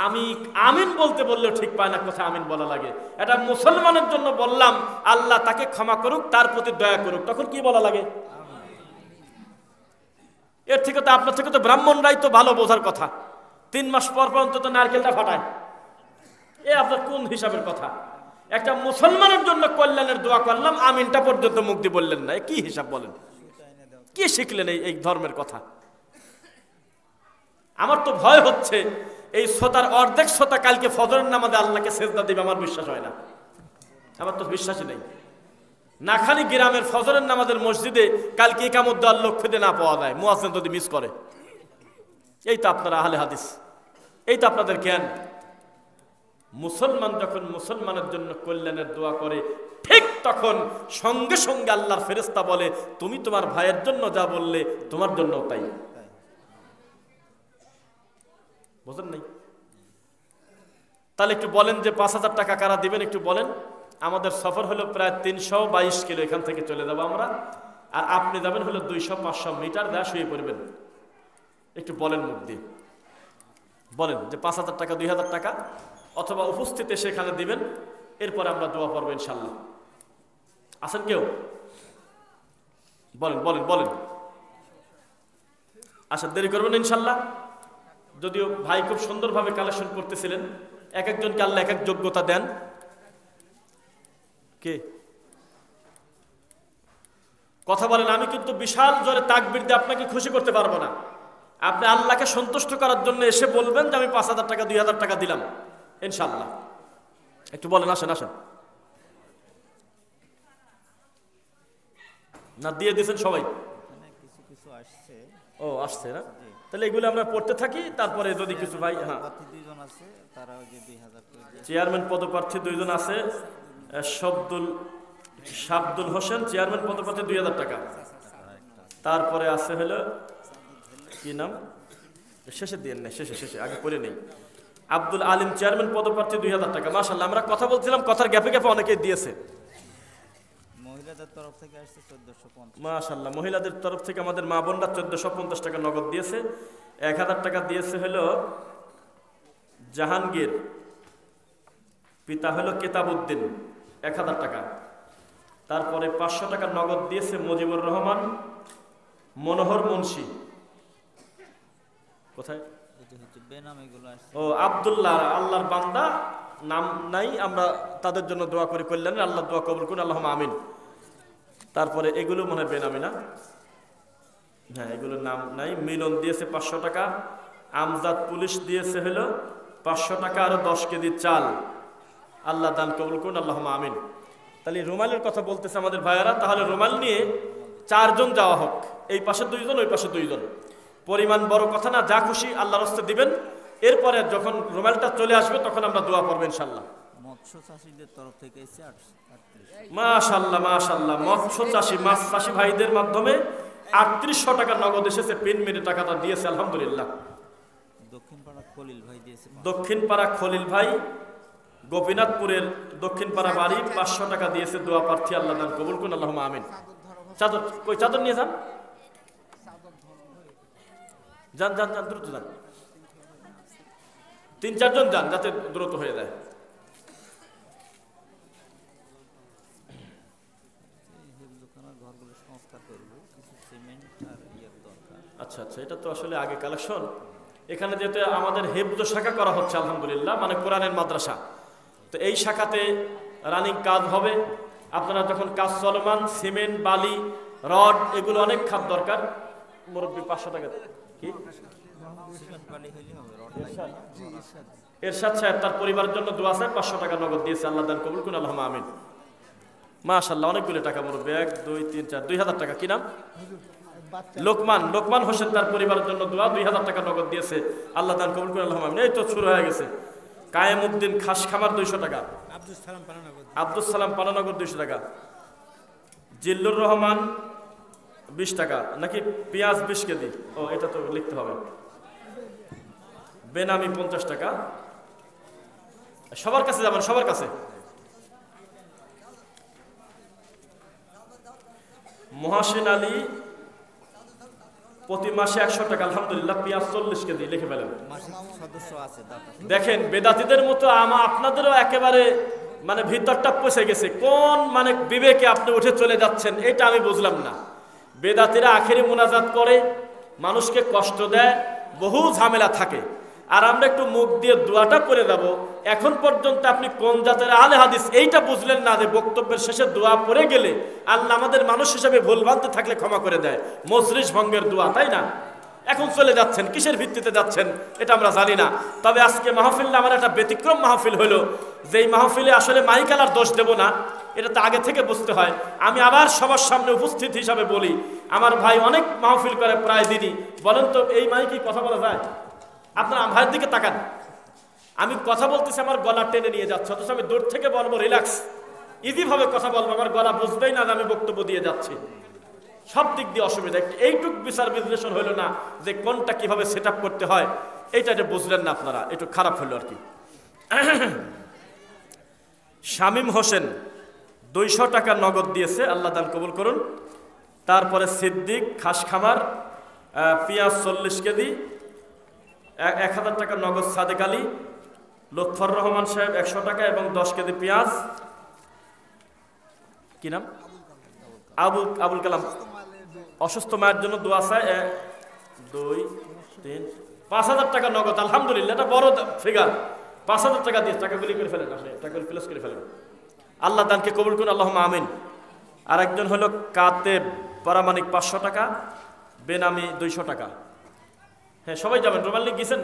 আমি আমিন বলতে বললেও ঠিক পায় না, কোথায় আমিন বলা লাগে। এটা মুসলমানের জন্য বললাম, আল্লাহ তাকে ক্ষমা করুক, তার প্রতি দয়া করুক, তখন কি বলা লাগে? এর থেকে তো আপনার থেকে তো ব্রাহ্মণরাই তো ভালো বোঝার কথা। 3 মাস পর পর অন্তত নারকেলটা ফাটায়। এ আপনার কোন হিসাবের কথা? একটা মুসলমানের জন্য কল্যাণের দোয়া করলাম, আমিনটা পর্যন্ত মুখ দিয়ে বললেন না, কি হিসাব বলেন? কি শিখলেন এই ধর্মের কথা? আমার তো ভয় হচ্ছে এই শ্রোতার অর্ধেক শ্রোতা কালকে ফজরের নামাজে আল্লাহকে সেজদা দিবে, আমার বিশ্বাস হয় না। আমার তো বিশ্বাসই নেই। না খালি গ্রামের ফজরের নামাজের মসজিদে কালকে ইকামত দেওয়ার লক্ষ্য দিয়ে না পাওয়া যায়, মুয়াজ্জিন যদি মিস করে। এই তো আপনারা আহলে হাদিস, এই তো আপনাদের জ্ঞান। মুসলমান যখন মুসলমানের জন্য কল্যাণের দোয়া করে, ঠিক তখন সঙ্গে সঙ্গে আল্লাহর ফেরেশতা বলে তুমি তোমার ভাইয়ের জন্য যা বললে তোমার জন্য তাই। বুঝেন নাই? তাহলে একটু বলেন যে 5,000 টাকা কারা দিবেন, একটু বলেন। আমাদের সফর হলো প্রায় 322 কিলো, এখান থেকে চলে যাবো আমরা, আর আপনি যাবেন হলো 200-500 মিটার, দেয়া শুয়ে পড়বেন। একটু বলেন মুখ দিয়ে, বলেন যে 5,000 টাকা 2,000 টাকা অথবা উপস্থিতে সেখানে দিবেন। এরপরে আমরা দোয়া পড়বো ইনশাল্লাহ। আছেন কেউ? বলেন বলেন বলেন। আচ্ছা, দেরি করবেন ইনশাল্লাহ। যদিও ভাই খুব সুন্দরভাবে কালেকশন করতেছিলেন, এক একজনকে আল্লাহ এক এক যোগ্যতা দেন। কে কথা বলেন? আমি কিন্তু বিশাল জোরে তাকবীর দিয়ে আপনাকে খুশি করতে পারবো না। আপনি আল্লাহকে সন্তুষ্ট করার জন্য এসে বলবেন যে আমি 5,000 টাকা 2,000 টাকা দিলাম ইনশাল্লাহ। একটু বলেন, আসেন আসেন। না দিয়ে দিয়েছেন সবাই? ও আসছে না, তাহলে এগুলো আমরা পড়তে থাকি, তারপরে যদি কিছু ভাই। হ্যাঁ, চেয়ারম্যান পদপ্রার্থী 2 জন আছে, শাবদুল হোসেন চেয়ারম্যান পদপ্রার্থী 2,000 টাকা। তারপরে আছে হলো কি নাম, শেষে দিয়ে নেই, শেষে আগে করে নেই। আব্দুল আলিম চেয়ারম্যান পদপ্রার্থী 2,000 টাকা। মাশাআল্লাহ, আমরা কথা বলছিলাম, কথার গ্যাপে গ্যাপে অনেকেই দিয়েছে। মহিলাদের তরফ থেকে আসছে 1450। মাশাআল্লাহ, মহিলাদের তরফ থেকে আমাদের মা বোনরা 1450 টাকা নগদ দিয়েছে। 1,000 টাকা দিয়েছে হলো জাহাঙ্গীর, পিতা হলো কেতাবউদ্দিন, 1,000 টাকা। তারপরে 500 টাকা নগদ দিয়েছে মুজিবুর রহমান মনোহর মুন্সি। কোথায়? ও আব্দুল্লাহ, আল্লাহর বান্দা, নাম নাই, আমরা তাদের জন্য দোয়া করি কল্যাণ, আল্লাহ দোয়া কবুল করুন, আল্লাহুম্মা আমিন। তারপরে এগুলো মনে হয় বেনামি না? হ্যাঁ, এগুলোর নাম নাই। মিলন দিয়েছে 500 টাকা। আমজাদ পুলিশ দিয়েছে হলো 500 টাকা, আরো 10 কেজি চাল। আল্লাহ দান কবুল করুন, আল্লাহুম্মা আমিন। তাহলে রুমালের কথা বলতেছে আমাদের ভাইয়েরা, তাহলে রুমাল নিয়ে 4 জন যাওয়া হোক, এই পাশে 2 জন, ওই পাশে 2 জন। পরিমাণ বড় কথা না, যা খুশি আল্লাহর রাস্তায় দিবেন। এরপরে যখন রুমালটা চলে আসবে তখন আমরা দোয়া করব ইনশাআল্লাহ। মৎস্য চাষীদের তরফ থেকে এসেছে 38। মাশাআল্লাহ মাশাআল্লাহ, মৎস্য চাষী, মাছ চাষী ভাইদের মাধ্যমে 3800 টাকা নগদ এসেছে। পিন মেরে টাকাটা দিয়েছে, আলহামদুলিল্লাহ। দক্ষিণপাড়া খলিল ভাই দিয়েছে। দক্ষিণপাড়া খলিল ভাই, গোপীনাথপুরের দক্ষিণপাড়া বাড়ি, 500 টাকা দিয়েছে। দোয়া প্রার্থী, আল্লাহ দান কবুল করুন, আল্লাহুম্মা আমিন। চাদর কই? চাদর নিয়ে যান, যান যান যান, দ্রুত যান, 3-4 জন যান, যাতে দ্রুত হয়ে যায়। আচ্ছা আচ্ছা, এটা তো আসলে আগে কালেকশন। এখানে যেহেতু আমাদের হেফজ শাখা করা হচ্ছে আলহামদুলিল্লাহ, মানে কোরআনের মাদ্রাসা, তো এই শাখাতে রানিং কাজ হবে। আপনারা যখন কাজ চলমান, সিমেন্ট, বালি, রড, এগুলো অনেক খাত দরকার। মুরব্বী 500 টাকা কি? এরশাদ সাহেব তার পরিবারের জন্য দোয়া চায়, 500 টাকা নগদ দিয়েছে। আল্লাহ দান কবুল করুন, আল্লাহুম্মা আমিন। মাশাআল্লাহ, অনেকগুলো টাকা মুরব্বী। 1 2 3 4 2000 টাকা। কি নাম? লোকমান, লোকমান হোসেন, তার পরিবারের জন্য দোয়া, 2000 টাকা নগদ দিয়েছে। আল্লাহ দান কবুল করুন, আল্লাহুম্মা আমিন। এই তো শুরু হয়ে গেছে। কায়েমউদ্দিন খাসখামার 200 টাকা। আব্দুল সালাম পানানগর 200 টাকা। জিল্লুর রহমান 20 টাকা। নাকি পেঁয়াজ 20 কেজি? ও, এটা তো লিখতে হবে। বেনামি 50 টাকা। সবার কাছে যাবেন, সবার কাছে। মহাসেন আলী প্রতি মাসে 100 টাকা, আলহামদুলিল্লাহ। পেঁয়াজ 40 কেজি লিখে ফেলেন। দেখেন, বেদাতিদের মতো আপনাদেরও একেবারে মানে ভিতরটা পচে গেছে। কোন মানে বিবেকে আপনি উঠে চলে যাচ্ছেন, এটা আমি বুঝলাম না। বেদাতিরা আখেরি মুনাজাত করে, মানুষকে কষ্ট দেয়, বহু ঝামেলা থাকে। আর আমরা একটু মুখ দিয়ে দোয়াটা করে যাব। এখন পর্যন্ত আপনি কোন জাতের আলে হাদিস এইটা বুঝলেন না যে বক্তব্যের শেষে দোয়া পড়ে গেলে আল্লাহ আমাদের মানুষ হিসেবে ভুল ভান্তে থাকলে ক্ষমা করে দেয়। মজলিস ভঙ্গের দোয়া, তাই না? এখন চলে যাচ্ছেন, কিসের ভিত্তিতে যাচ্ছেন এটা আমরা জানি না। তবে আজকে মাহফিল আমার একটা ব্যতিক্রম মাহফিল হলো, যেই মাহফিলে আসলে মাইকালার দোষ দেব না, এটা তো আগে থেকে বুঝতে হয়। আমি আবার সবার সামনে উপস্থিত হিসাবে বলি, আমার ভাই অনেক মাহফিল করে প্রায় দিনই। বলেন তো, এই মাইকে কথা বলা যায়? আপনার ভাইয়ের দিকে তাকান। আমি কথা বলতেছি, আমার গলা টেনে নিয়ে যাচ্ছে, অথচ আমি দূর থেকে বলবো রিল্যাক্স, ইজি ভাবে কথা বলবো, আমার গলা বুঝবেই না যে আমি বক্তব্য দিয়ে যাচ্ছি। সব দিক দিয়ে অসুবিধা। এইটুক বিচার বিশ্লেষণ হলো না যে কোনটা কিভাবে সেট আপ করতে হয়, এইটা যে বুঝলেন না আপনারা, একটু খারাপ হলো আর কি। শামীম হোসেন 200 টাকা নগদ দিয়েছে, আল্লাহ দান কবুল করুন। তারপরে সিদ্দিক খাসখামার পেঁয়াজ 40 কেজি, 1000 টাকা নগদ সাদেক আলী। লুৎফর রহমান সাহেব 100 টাকা এবং 10 কেজি পেঁয়াজ। কি নাম? আবুল কালাম, অসুস্থ মায়ের জন্য দোয়া চায়। 2 3 5000 টাকা নগদ, আলহামদুলিল্লাহ। এটা বড় ফিগার। 5000 টাকা দিয়ে টাকাগুলি করে ফেলেন, আসলে টাকাগুলি প্লাস করে ফেলেন। আল্লাহ দানকে কবুল করুন, আল্লাহুম্মা আমিন। আর একজন হলো কাতেব পারামানিক 500 টাকা, বেনামি 200 টাকা। হ্যাঁ, সবাই যাবেন। রুমাল নিয়ে গেছেন?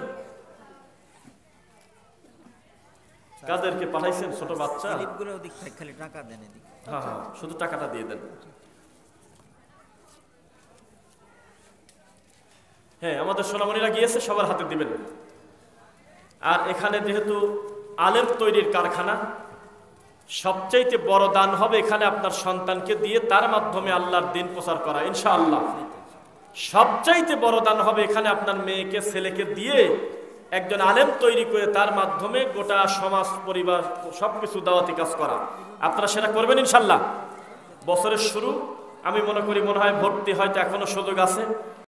কাদেরকে পাঠাইছেন? ছোট বাচ্চা? হ্যাঁ হ্যাঁ, শুধু টাকাটা দিয়ে দেন। হ্যাঁ, আমাদের সোনামণিরা গিয়েছে, সবার হাতে দিবেন। আর এখানে যেহেতু আলেম তৈরির কারখানা, সবচাইতে বড় দান হবে এখানে আপনার সন্তানকে দিয়ে তার মাধ্যমে আল্লাহর দ্বীন প্রচার করা, ইনশাআল্লাহ। সবচাইতে বড় দান হবে এখানে আপনার মেয়েকে, ছেলেকে দিয়ে একজন আলেম তৈরি করে তার মাধ্যমে গোটা সমাজ, পরিবার, সবকিছু দাওয়াতি কাজ করা। আপনারা সেটা করবেন ইনশাআল্লাহ। বছরের শুরু, আমি মনে করি মনে হয় ভর্তি হয়তো এখনো সুযোগ আছে।